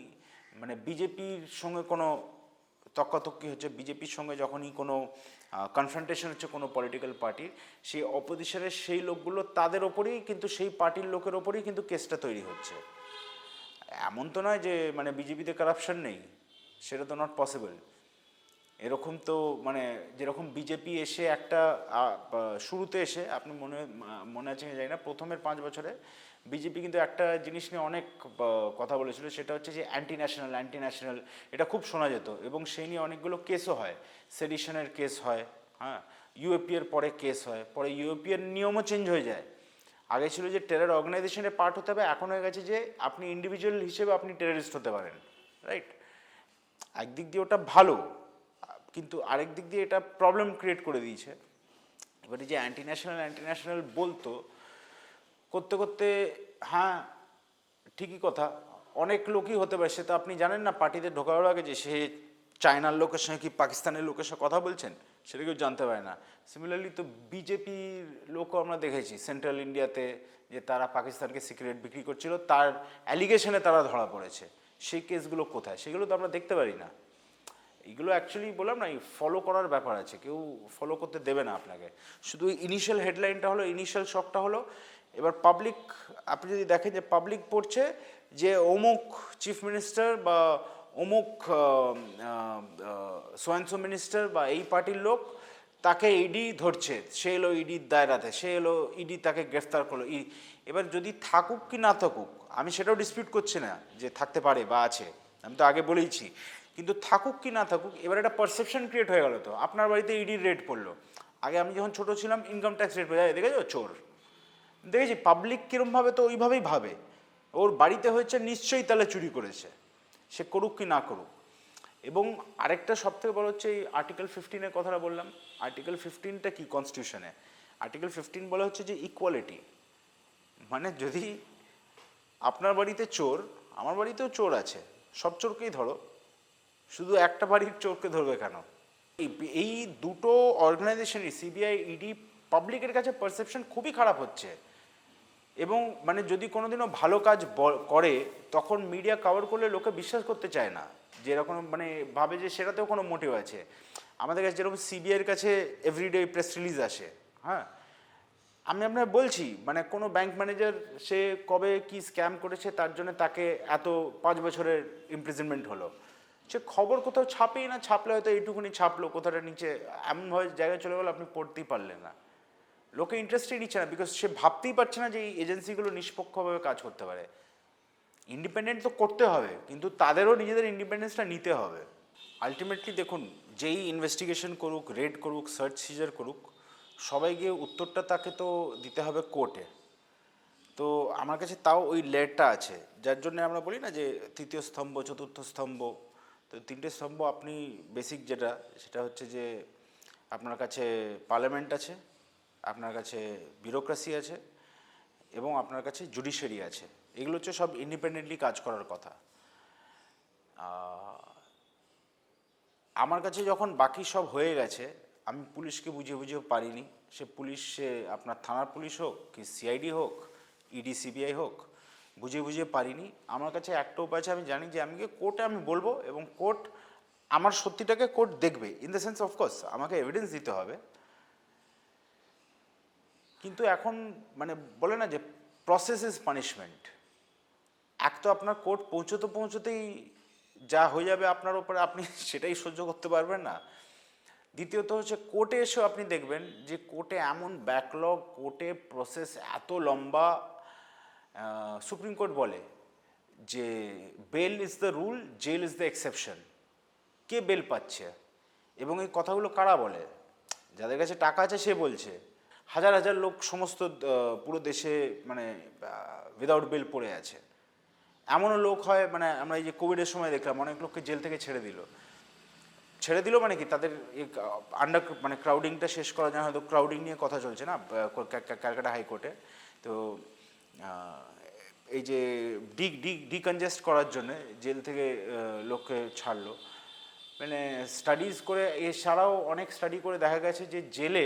মানে বিজেপির সঙ্গে কোনো তর্কাতর্কি হচ্ছে, বিজেপির সঙ্গে যখনই কোনো কনফ্রন্টেশন হচ্ছে কোনো পলিটিক্যাল পার্টির, সেই অপোজিশনের সেই লোকগুলো তাদের ওপরেই কিন্তু, সেই পার্টির লোকের ওপরেই কিন্তু কেসটা তৈরি হচ্ছে। এমন তো নয় যে মানে বিজেপিতে কারাপশন নেই, সেটা তো নট পসিবল। এরকম তো মানে যেরকম বিজেপি এসে একটা শুরুতে এসে, আপনি মনে আছে জানি না, প্রথমের 5 বছরে বিজেপি কিন্তু একটা জিনিস নিয়ে অনেক কথা বলেছিল, সেটা হচ্ছে যে অ্যান্টি ন্যাশনাল, এটা খুব শোনা যেত এবং সেই নিয়ে অনেকগুলো কেসও হয়, সেডিশনের কেস হয়, হ্যাঁ, ইউএপিএর পরে কেস হয়, পরে ইউএপিএর নিয়মও চেঞ্জ হয়ে যায়। আগে ছিল যে টেরর অর্গানাইজেশনের পার্ট হতে হবে, এখন হয়ে গেছে যে আপনি ইন্ডিভিজুয়াল হিসেবে আপনি টেররিস্ট হতে পারেন, রাইট? একদিক দিয়ে ওটা ভালো, কিন্তু আরেক দিক দিয়ে এটা প্রবলেম ক্রিয়েট করে দিয়েছে। এবারে যে অ্যান্টি ন্যাশনাল বলতো, করতে করতে, হ্যাঁ ঠিকই কথা, অনেক লোকই হতে পারে, সে তো আপনি জানেন না পার্টিতে ঢোকার আগে যে সে চায়নার লোকের সঙ্গে কি পাকিস্তানের লোকের সঙ্গে কথা বলছেন, সেটা কেউ জানতে পারে না। সিমিলারলি তো বিজেপির লোকও আমরা দেখেছি সেন্ট্রাল ইন্ডিয়াতে যে তারা পাকিস্তানকে সিগারেট বিক্রি করছিল, তার অ্যালিগেশনে তারা ধরা পড়েছে। সেই কেসগুলো কোথায়, সেগুলো তো আমরা দেখতে পারি না। এগুলো অ্যাকচুয়ালি বললাম না, এই ফলো করার ব্যাপার আছে, কেউ ফলো করতে দেবে না আপনাকে। শুধু ইনিশিয়াল হেডলাইনটা হলো, ইনিশিয়াল শকটা হলো, এবার পাবলিক, আপনি যদি দেখেন যে পাবলিক পড়ছে যে অমুক চিফ মিনিস্টার বা অমুক সোয়েন্সো মিনিস্টার বা এই পার্টির লোক, তাকে ইডি ধরছে, সে এলো ইডির দায়রাতে, সে এলো ইডি তাকে গ্রেফতার করলো। এবার যদি থাকুক কি না থাকুক, আমি সেটাও ডিসপিউট করছি না যে থাকতে পারে বা আছে, আমি তো আগে বলেইছি, কিন্তু থাকুক কি না থাকুক, এবার একটা পারসেপশন ক্রিয়েট হয়ে গেল। তো আপনার বাড়িতে ইডির রেড পড়লো, আগে আমি যখন ছোটো ছিলাম ইনকাম ট্যাক্স রেড পড়ে যায়, দেখেছো চোর, দেখেছি পাবলিক কীরমভাবে, তো ওইভাবেই ভাবে ওর বাড়িতে হয়েছে নিশ্চয়ই তাহলে চুরি করেছে, সে করুক কি না করুক। এবং আরেকটা সবথেকে বড় হচ্ছে এই আর্টিকেল 15-এর কথাটা বললাম। আর্টিকেল 15টা কি কনস্টিটিউশনে? আর্টিকেল 15 বলা হচ্ছে যে ইকুয়ালিটি, মানে যদি আপনার বাড়িতে চোর, আমার বাড়িতেও চোর আছে, সব চোরকেই ধরো, শুধু একটা বাড়ির চোরকে ধরবে কেন? এই দুটো অর্গানাইজেশনই, সিবিআই, ইডি, পাবলিকের কাছে পারসেপশন খুবই খারাপ হচ্ছে। এবং মানে যদি কোনোদিনও ভালো কাজ করে, তখন মিডিয়া কভার করলে লোকে বিশ্বাস করতে চায় না, যে এরকম মানে ভাবে যে সেটাতেও কোনো মোটিভ আছে। আমাদের কাছে যেরকম সিবিআইয়ের কাছে এভরিডে প্রেস রিলিজ আসে, হ্যাঁ, আমি আপনার বলছি, মানে কোনো ব্যাংক ম্যানেজার সে কবে কি স্ক্যাম করেছে তার জন্য তাকে এত 5 বছরের ইমপ্রিজনমেন্ট হলো, সে খবর কোথাও ছাপেই না, ছাপলে হয়তো এইটুকুনি ছাপলো, কোথাটা নিচে এমনভাবে জায়গায় চলে গেলো আপনি পড়তেই পারলেন না। লোকে ইন্টারেস্টই নিচ্ছে না, বিকজ সে ভাবতেই পারছে না যে এই এজেন্সিগুলো নিষ্পক্ষভাবে কাজ করতে পারে। ইন্ডিপেন্ডেন্ট তো করতে হবে, কিন্তু তাদেরও নিজেদের ইন্ডিপেন্ডেন্সটা নিতে হবে। আলটিমেটলি দেখুন, যেই ইনভেস্টিগেশন করুক, রেড করুক, সার্চ সিজার করুক, সবাইকে উত্তরটা তাকে তো দিতে হবে কোর্টে। তো আমার কাছে তাও ওই লেয়ারটা আছে, যার জন্য আমরা বলি না যে তৃতীয় স্তম্ভ, চতুর্থ স্তম্ভ। তো 3টে স্তম্ভ আপনি বেসিক যেটা, সেটা হচ্ছে যে আপনার কাছে পার্লামেন্ট আছে, আপনার কাছে বিউরোক্রেসি আছে, এবং আপনার কাছে জুডিশিয়ারি আছে। এগুলো হচ্ছে সব ইন্ডিপেন্ডেন্টলি কাজ করার কথা। আমার কাছে যখন বাকি সব হয়ে গেছে, আমি পুলিশকে বুঝিয়ে বুঝিয়ে পারিনি, সে পুলিশ, সে আপনার থানার পুলিশ হোক কি সিআইডি হোক, ইডি সিবিআই হোক, বুঝিয়ে বুঝিয়ে পারিনি। আমার কাছে একটা উপায় আছে, আমি জানি যে আমি কোর্টে আমি বলবো এবং কোর্ট আমার সত্যিটাকে কোর্ট দেখবে, ইন দ্য সেন্স অফকোর্স আমাকে এভিডেন্স দিতে হবে। কিন্তু এখন মানে বলে না যে প্রসেস ইজ পানিশমেন্ট। এক তো আপনার কোর্ট পৌঁছতেই যা হয়ে যাবে আপনার ওপরে, আপনি সেটাই সহ্য করতে পারবেন না। দ্বিতীয়ত হচ্ছে কোর্টে এসেও আপনি দেখবেন যে কোর্টে এমন ব্যাকলগ, কোর্টে প্রসেস এত লম্বা। সুপ্রিম কোর্ট বলে যে bail is the rule, jail is the exception. কে বেল পাচ্ছে? এবং এই কথাগুলো কারা বলে? যাদের কাছে টাকা আছে সে বলছে। হাজার হাজার লোক সমস্ত পুরো দেশে মানে উইদাউট বেল পড়ে আছে। এমনও লোক হয়, মানে আমরা এই যে কোভিডের সময় দেখলাম অনেক লোককে জেল থেকে ছেড়ে দিল মানে কি তাদের মানে ক্রাউডিংটা শেষ করার জন্য, হয়তো ক্রাউডিং নিয়ে কথা চলছে না ক্যালকাটা হাইকোর্টে। তো এই যে ডিকনজেস্ট করার জন্য জেল থেকে লোককে ছাড়লো। মানে স্টাডিজ করে, এছাড়াও অনেক স্টাডি করে দেখা গেছে যে জেলে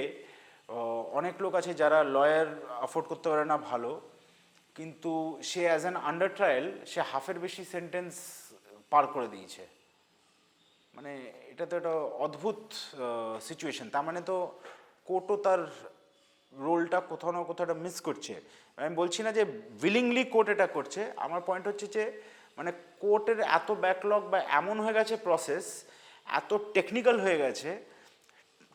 অনেক লোক আছে যারা লয়ার অ্যাফোর্ড করতে পারে না ভালো, কিন্তু সে অ্যাজ অ্যান আন্ডার ট্রায়াল সে হাফের বেশি সেন্টেন্স পার করে দিয়েছে। মানে এটা তো একটা অদ্ভুত সিচুয়েশন। তার মানে তো কোর্টও তার রোলটা কোথাও না কোথাও একটা মিস করছে। আমি বলছি না যে উইলিংলি কোর্ট এটা করছে, আমার পয়েন্ট হচ্ছে যে মানে কোর্টের এত ব্যাকলগ বা এমন হয়ে গেছে প্রসেস, এত টেকনিক্যাল হয়ে গেছে।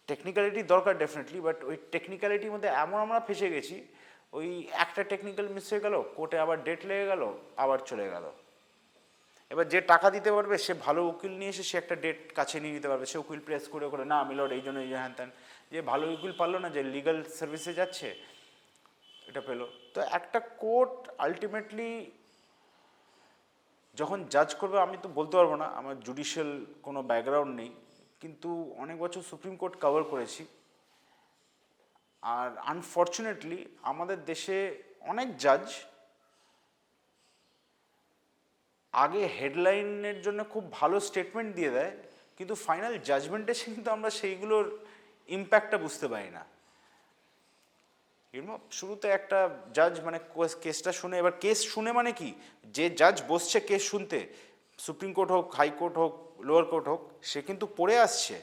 টেকনিক্যালিটি দরকার ডেফিনেটলি, বাট ওই টেকনিক্যালিটির মধ্যে এমন আমরা ফেসে গেছি, ওই একটা টেকনিক্যাল মিস হয়ে গেল, কোর্টে আবার ডেট লেগে গেল, আবার চলে গেল। এবার যে টাকা দিতে পারবে সে ভালো উকিল নিয়ে এসে সে একটা ডেট কাছে নিয়ে নিতে পারবে, সে উকিল প্রেস করে করে না আমি লর্ড এই জন্য হ্যান ত্যান। যে ভালো উকিল পারলো না, যে লিগাল সার্ভিসে যাচ্ছে, এটা পেলো। তো একটা কোর্ট আলটিমেটলি যখন জাজ করবে, আমি তো বলতে পারবো না, আমার জুডিশিয়াল কোনো ব্যাকগ্রাউন্ড নেই, কিন্তু অনেক বছর সুপ্রিম কোর্ট কভার করেছি। আর আনফর্চুনেটলি আমাদের দেশে অনেক জাজ আগে হেডলাইনের জন্য খুব ভালো স্টেটমেন্ট দিয়ে দেয়, কিন্তু ফাইনাল জাজমেন্টে এসে কিন্তু আমরা সেইগুলোর ইম্প্যাক্টটা বুঝতে পারি না। শুরুতে একটা জাজ মানে কেসটা শুনে, এবার কেস শুনে মানে কি, যে জাজ বসছে কেস শুনতে, সুপ্রিম কোর্ট হোক, হাইকোর্ট হোক, লোয়ার কোর্ট হোক, সে কিন্তু পড়ে আসছে।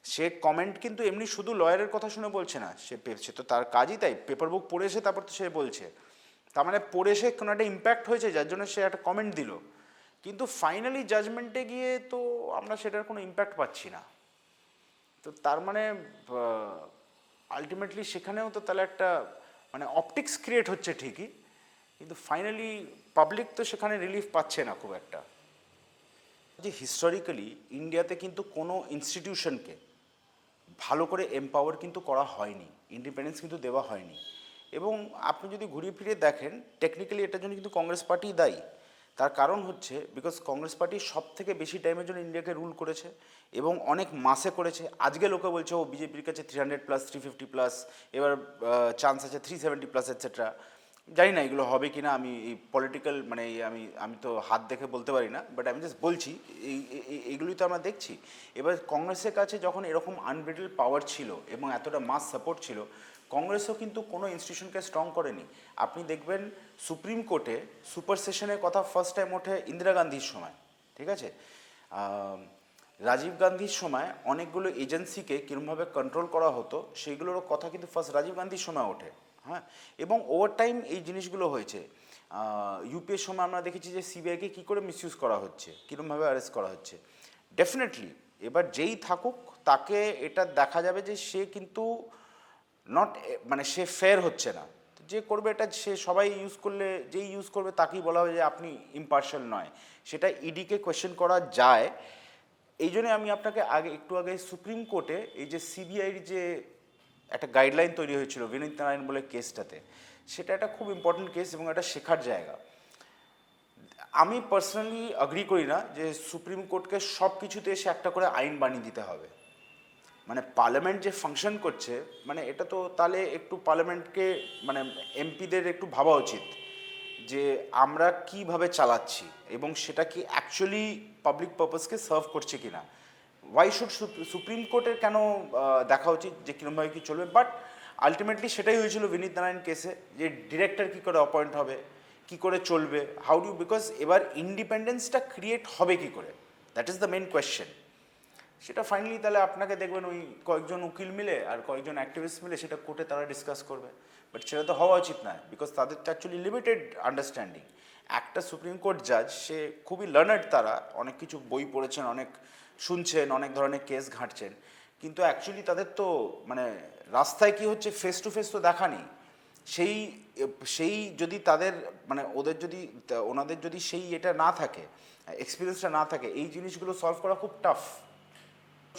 সে কমেন্ট কিন্তু এমনি শুধু লয়ারের কথা শুনে বলছে না, সে তো তার কাজই তাই, পেপার বুক পড়ে এসে তারপর তো সে বলছে। তার মানে পড়ে সে কোনো একটা ইম্প্যাক্ট হয়েছে যার জন্য সে একটা কমেন্ট দিল, কিন্তু ফাইনালি জাজমেন্টে গিয়ে তো আমরা সেটার কোনো ইম্প্যাক্ট পাচ্ছি না। তো তার মানে আলটিমেটলি সেখানেও তো তাহলে একটা মানে অপটিক্স ক্রিয়েট হচ্ছে ঠিকই, কিন্তু ফাইনালি পাবলিক তো সেখানে রিলিফ পাচ্ছে না খুব একটা। যে হিস্টোরিক্যালি ইন্ডিয়াতে কিন্তু কোনো ইনস্টিটিউশনকে ভালো করে এমপাওয়ার কিন্তু করা হয়নি, ইন্ডিপেন্ডেন্স কিন্তু দেওয়া হয়নি। এবং আপনি যদি ঘুরিয়ে ফিরিয়ে দেখেন, টেকনিক্যালি এটার জন্য কিন্তু কংগ্রেস পার্টি দায়ী। তার কারণ হচ্ছে বিকজ কংগ্রেস পার্টি সব থেকে বেশি টাইমের জন্য ইন্ডিয়াকে রুল করেছে এবং অনেক মাসে করেছে। আজকে লোকে বলছে ও বিজেপির কাছে 300+, 350+, এবার চান্স আছে 370+, এটসেট্রা। জানি না এগুলো হবে কি না, আমি এই পলিটিক্যাল মানে আমি তো হাত দেখে বলতে পারি না, বাট আমি জাস্ট বলছি এইগুলোই তো আমরা দেখছি। এবার কংগ্রেসের কাছে যখন এরকম আনব্রিটেল পাওয়ার ছিল এবং এতটা মাস সাপোর্ট ছিল, কংগ্রেসও কিন্তু কোনো ইনস্টিটিউশনকে স্ট্রং করেনি। আপনি দেখবেন সুপ্রিম কোর্টে সুপার সেশনের কথা ফার্স্ট টাইম ওঠে ইন্দিরা গান্ধীর সময়, ঠিক আছে। রাজীব গান্ধীর সময় অনেকগুলো এজেন্সিকে কীরকমভাবে কন্ট্রোল করা হতো সেইগুলোরও কথা কিন্তু ফার্স্ট রাজীব গান্ধীর সময় ওঠে। হ্যাঁ, এবং ওভার টাইম এই জিনিসগুলো হয়েছে। ইউপিএর সময় আমরা দেখেছি যে সিবিআইকে কী করে মিসইউজ করা হচ্ছে, কীরকমভাবে অ্যারেস্ট করা হচ্ছে। ডেফিনেটলি এবার যেই থাকুক তাকে এটা দেখা যাবে যে সে কিন্তু নট মানে সে ফেয়ার হচ্ছে না। যে করবে এটা সে সবাই ইউজ করলে, যেই ইউজ করবে তাকেই বলা হবে যে আপনি ইম্পার্শাল নয়। সেটা ইডিকে কোয়েশ্চেন করা যায়। এই জন্যে আমি আপনাকে একটু আগে সুপ্রিম কোর্টে এই যে সিবিআইর যে একটা গাইডলাইন তৈরি হয়েছিল বিনীত নারায়ণ বলে কেসটাতে, সেটা একটা খুব ইম্পর্টেন্ট কেস এবং একটা শেখার জায়গা। আমি পার্সোনালি অ্যাগ্রি করি না যে সুপ্রিম কোর্টকে সব কিছুতে এসে একটা করে আইন বানিয়ে দিতে হবে। মানে পার্লামেন্ট যে ফাংশন করছে, মানে এটা তো তাহলে একটু পার্লামেন্টকে মানে এমপিদের একটু ভাবা উচিত যে আমরা কিভাবে চালাচ্ছি এবং সেটা কি অ্যাকচুয়ালি পাবলিক পারপাসকে সার্ভ করছে কিনা। ওয়াই শুড সুপ্রিম কোর্টের কেন দেখা উচিত যে কীরকমভাবে কী চলবে। বাট আলটিমেটলি সেটাই হয়েছিল বিনীত নারায়ণ কেসে, যে ডিরেক্টর কী করে অ্যাপয়েন্ট হবে, কী করে চলবে, হাউ ডু, বিকজ এবার ইন্ডিপেন্ডেন্সটা ক্রিয়েট হবে কী করে, that is the main question. সেটা ফাইনালি তাহলে আপনাকে দেখবেন ওই কয়েকজন উকিল মিলে আর কয়েকজন অ্যাক্টিভিস্ট মিলে সেটা কোর্টে তারা ডিসকাস করবে। বাট সেটা তো হওয়া উচিত নয়, বিকজ তাদের তো অ্যাকচুয়ালি লিমিটেড আন্ডারস্ট্যান্ডিং। একটা সুপ্রিম কোর্ট জাজ সে খুবই লার্নার্ড, তারা অনেক কিছু বই পড়েছেন, অনেক শুনছেন, অনেক ধরনের কেস ঘাঁটছেন, কিন্তু অ্যাকচুয়ালি তাদের তো মানে রাস্তায় কি হচ্ছে ফেস টু ফেস তো দেখা নেই। সেই যদি তাদের মানে ওনাদের যদি সেই এটা না থাকে, এক্সপিরিয়েন্সটা না থাকে, এই জিনিসগুলো সলভ করা খুব টাফ।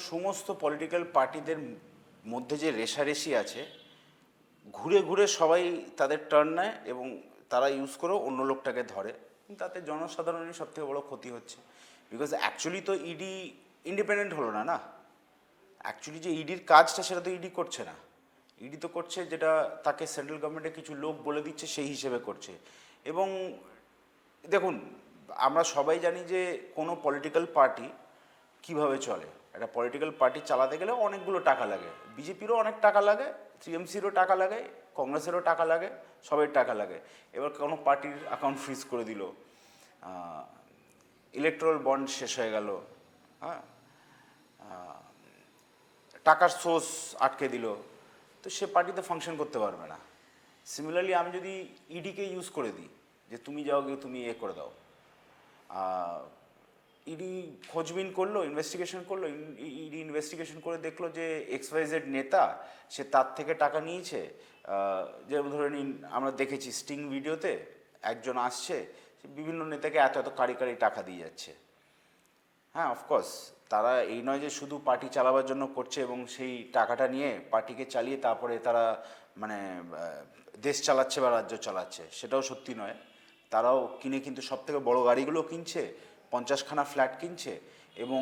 সমস্ত পলিটিক্যাল পার্টিদের মধ্যে যে রেষারেষি আছে, ঘুরে ঘুরে সবাই তাদের টার্ন নেয় এবং তারা ইউজ করেও অন্য লোকটাকে ধরে, তাতে জনসাধারণের সবথেকে বড় ক্ষতি হচ্ছে। বিকজ অ্যাকচুয়ালি তো ইডি ইন্ডিপেন্ডেন্ট হলো না, না অ্যাকচুয়ালি যে ইডির কাজটা সেটা তো ইডি করছে না। ইডি তো করছে যেটা তাকে সেন্ট্রাল গভর্নমেন্টের কিছু লোক বলে দিচ্ছে সেই হিসেবে করছে। এবং দেখুন, আমরা সবাই জানি যে কোনো পলিটিক্যাল পার্টি কিভাবে চলে। একটা পলিটিক্যাল পার্টি চালাতে গেলে অনেকগুলো টাকা লাগে, বিজেপিরও অনেক টাকা লাগে, টিএমসিরও টাকা লাগে, কংগ্রেসেরও টাকা লাগে, সবাই টাকা লাগে। এবার কোনো পার্টির অ্যাকাউন্ট ফ্রিজ করে দিল, ইলেকট্রাল বন্ড শেষ হয়ে গেল, হ্যাঁ, টাকার সোর্স আটকে দিল, তো সে পার্টিতে ফাংশন করতে পারবে না। সিমিলারলি আমি যদি ইডিকে ইউজ করে দিই যে তুমি যাও গিয়ে তুমি করে দাও, ইডি খোঁজবিন করলো, ইনভেস্টিগেশন করলো, ইডি ইনভেস্টিগেশন করে দেখলো যে XYZ নেতা সে তার থেকে টাকা নিয়েছে। যেমন ধরে নিন, আমরা দেখেছি স্টিং ভিডিওতে একজন আসছে, বিভিন্ন নেতাকে এত এত কারি কারি টাকা দিয়ে যাচ্ছে। হ্যাঁ, অফকোর্স তারা এই নয় যে শুধু পার্টি চালাবার জন্য করছে এবং সেই টাকাটা নিয়ে পার্টিকে চালিয়ে তারপরে তারা মানে দেশ চালাচ্ছে বা রাজ্য চালাচ্ছে, সেটাও সত্যি নয়। তারাও কিনে কিন্তু সব থেকে বড়ো গাড়িগুলো কিনছে, 50খানা ফ্ল্যাট কিনছে এবং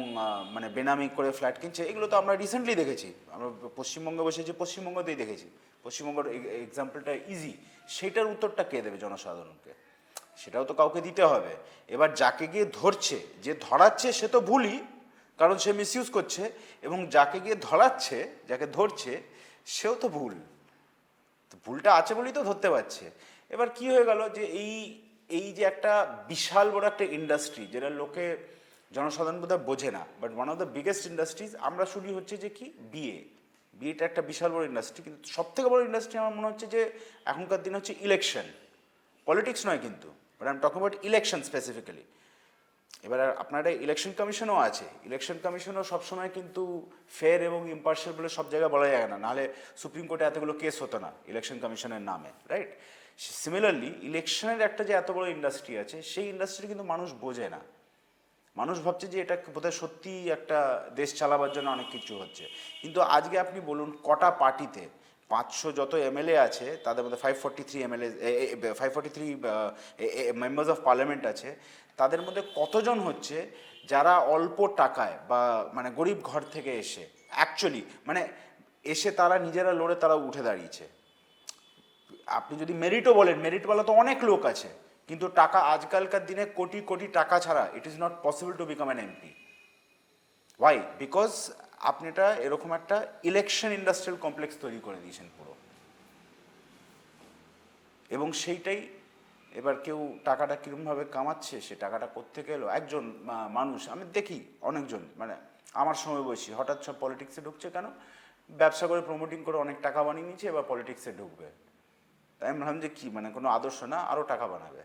মানে বেনামি করে ফ্ল্যাট কিনছে। এগুলো তো আমরা রিসেন্টলি দেখেছি, আমরা পশ্চিমবঙ্গে বসেছি, পশ্চিমবঙ্গতেই দেখেছি। পশ্চিমবঙ্গের এক্সাম্পলটা ইজি। সেইটার উত্তরটা কে দেবে জনসাধারণকে? সেটাও তো কাউকে দিতে হবে। এবার যাকে গিয়ে ধরছে, যে ধরাচ্ছে সে তো ভুলই, কারণ সে মিসইউজ করছে, এবং যাকে গিয়ে ধরাচ্ছে, যাকে ধরছে সেও তো ভুল। তো ভুলটা আছে বলেই তো ধরতে পারছে। এবার কি হয়ে গেল যে এই এই যে একটা বিশাল বড় একটা ইন্ডাস্ট্রি, যেটা লোকে জনসাধারণ বোধহয় বোঝে না, but one of the biggest industries. আমরা শুনি হচ্ছে যে কি বিয়েটা একটা বিশাল বড় ইন্ডাস্ট্রি, কিন্তু সব থেকে বড় ইন্ডাস্ট্রি আমার মনে হচ্ছে যে এখনকার দিন হচ্ছে ইলেকশন। পলিটিক্স নয় কিন্তু, but I am talking about election specifically. এবার আপনার ইলেকশন কমিশনও আছে, ইলেকশন কমিশনও সবসময় কিন্তু ফেয়ার এবং ইম্পার্শিয়াল বলে সব জায়গায় বলা যায় না, নাহলে সুপ্রিম কোর্টে এতগুলো কেস হতো না ইলেকশন কমিশনের নামে, রাইট? সিমিলারলি ইলেকশনের একটা যে এত বড় ইন্ডাস্ট্রি আছে, সেই ইন্ডাস্ট্রি কিন্তু মানুষ বোঝে না। মানুষ ভাবছে যে এটা বোধহয় সত্যিই একটা দেশ চালাবার জন্য অনেক কিছু হচ্ছে। কিন্তু আজকে আপনি বলুন কটা পার্টিতে 500 যত এমএলএ আছে, তাদের মধ্যে 543 এমএলএ, 543 মেম্বার্স অফ পার্লামেন্ট আছে, তাদের মধ্যে কতজন হচ্ছে যারা অল্প টাকায় বা মানে গরিব ঘর থেকে এসে অ্যাকচুয়ালি মানে এসে তারা নিজেরা লড়ে তারা উঠে দাঁড়িয়েছে। আপনি যদি মেরিটও বলেন, মেরিটওয়ালা তো অনেক লোক আছে, কিন্তু টাকা আজকালকার দিনে কোটি কোটি টাকা ছাড়া it is not possible to become an MP. Why? Because আপনি এটা এরকম একটা ইলেকশন ইন্ডাস্ট্রিয়াল কমপ্লেক্স তৈরি করে দিয়েছেন পুরো, এবং সেইটাই এবার কেউ টাকাটা কীরকমভাবে কামাচ্ছে, সে টাকাটা কোত্থেকে এলো। একজন মানুষ আমি দেখি, অনেকজন মানে আমার সময় বয়সী হঠাৎ সব পলিটিক্সে ঢুকছে, কেন? ব্যবসা করে প্রমোটিং করে অনেক টাকা বানিয়ে নিচ্ছে, এবার পলিটিক্সে ঢুকবে। তাই আমি ভাবলাম যে কী মানে কোনো আদর্শ না, আরও টাকা বানাবে।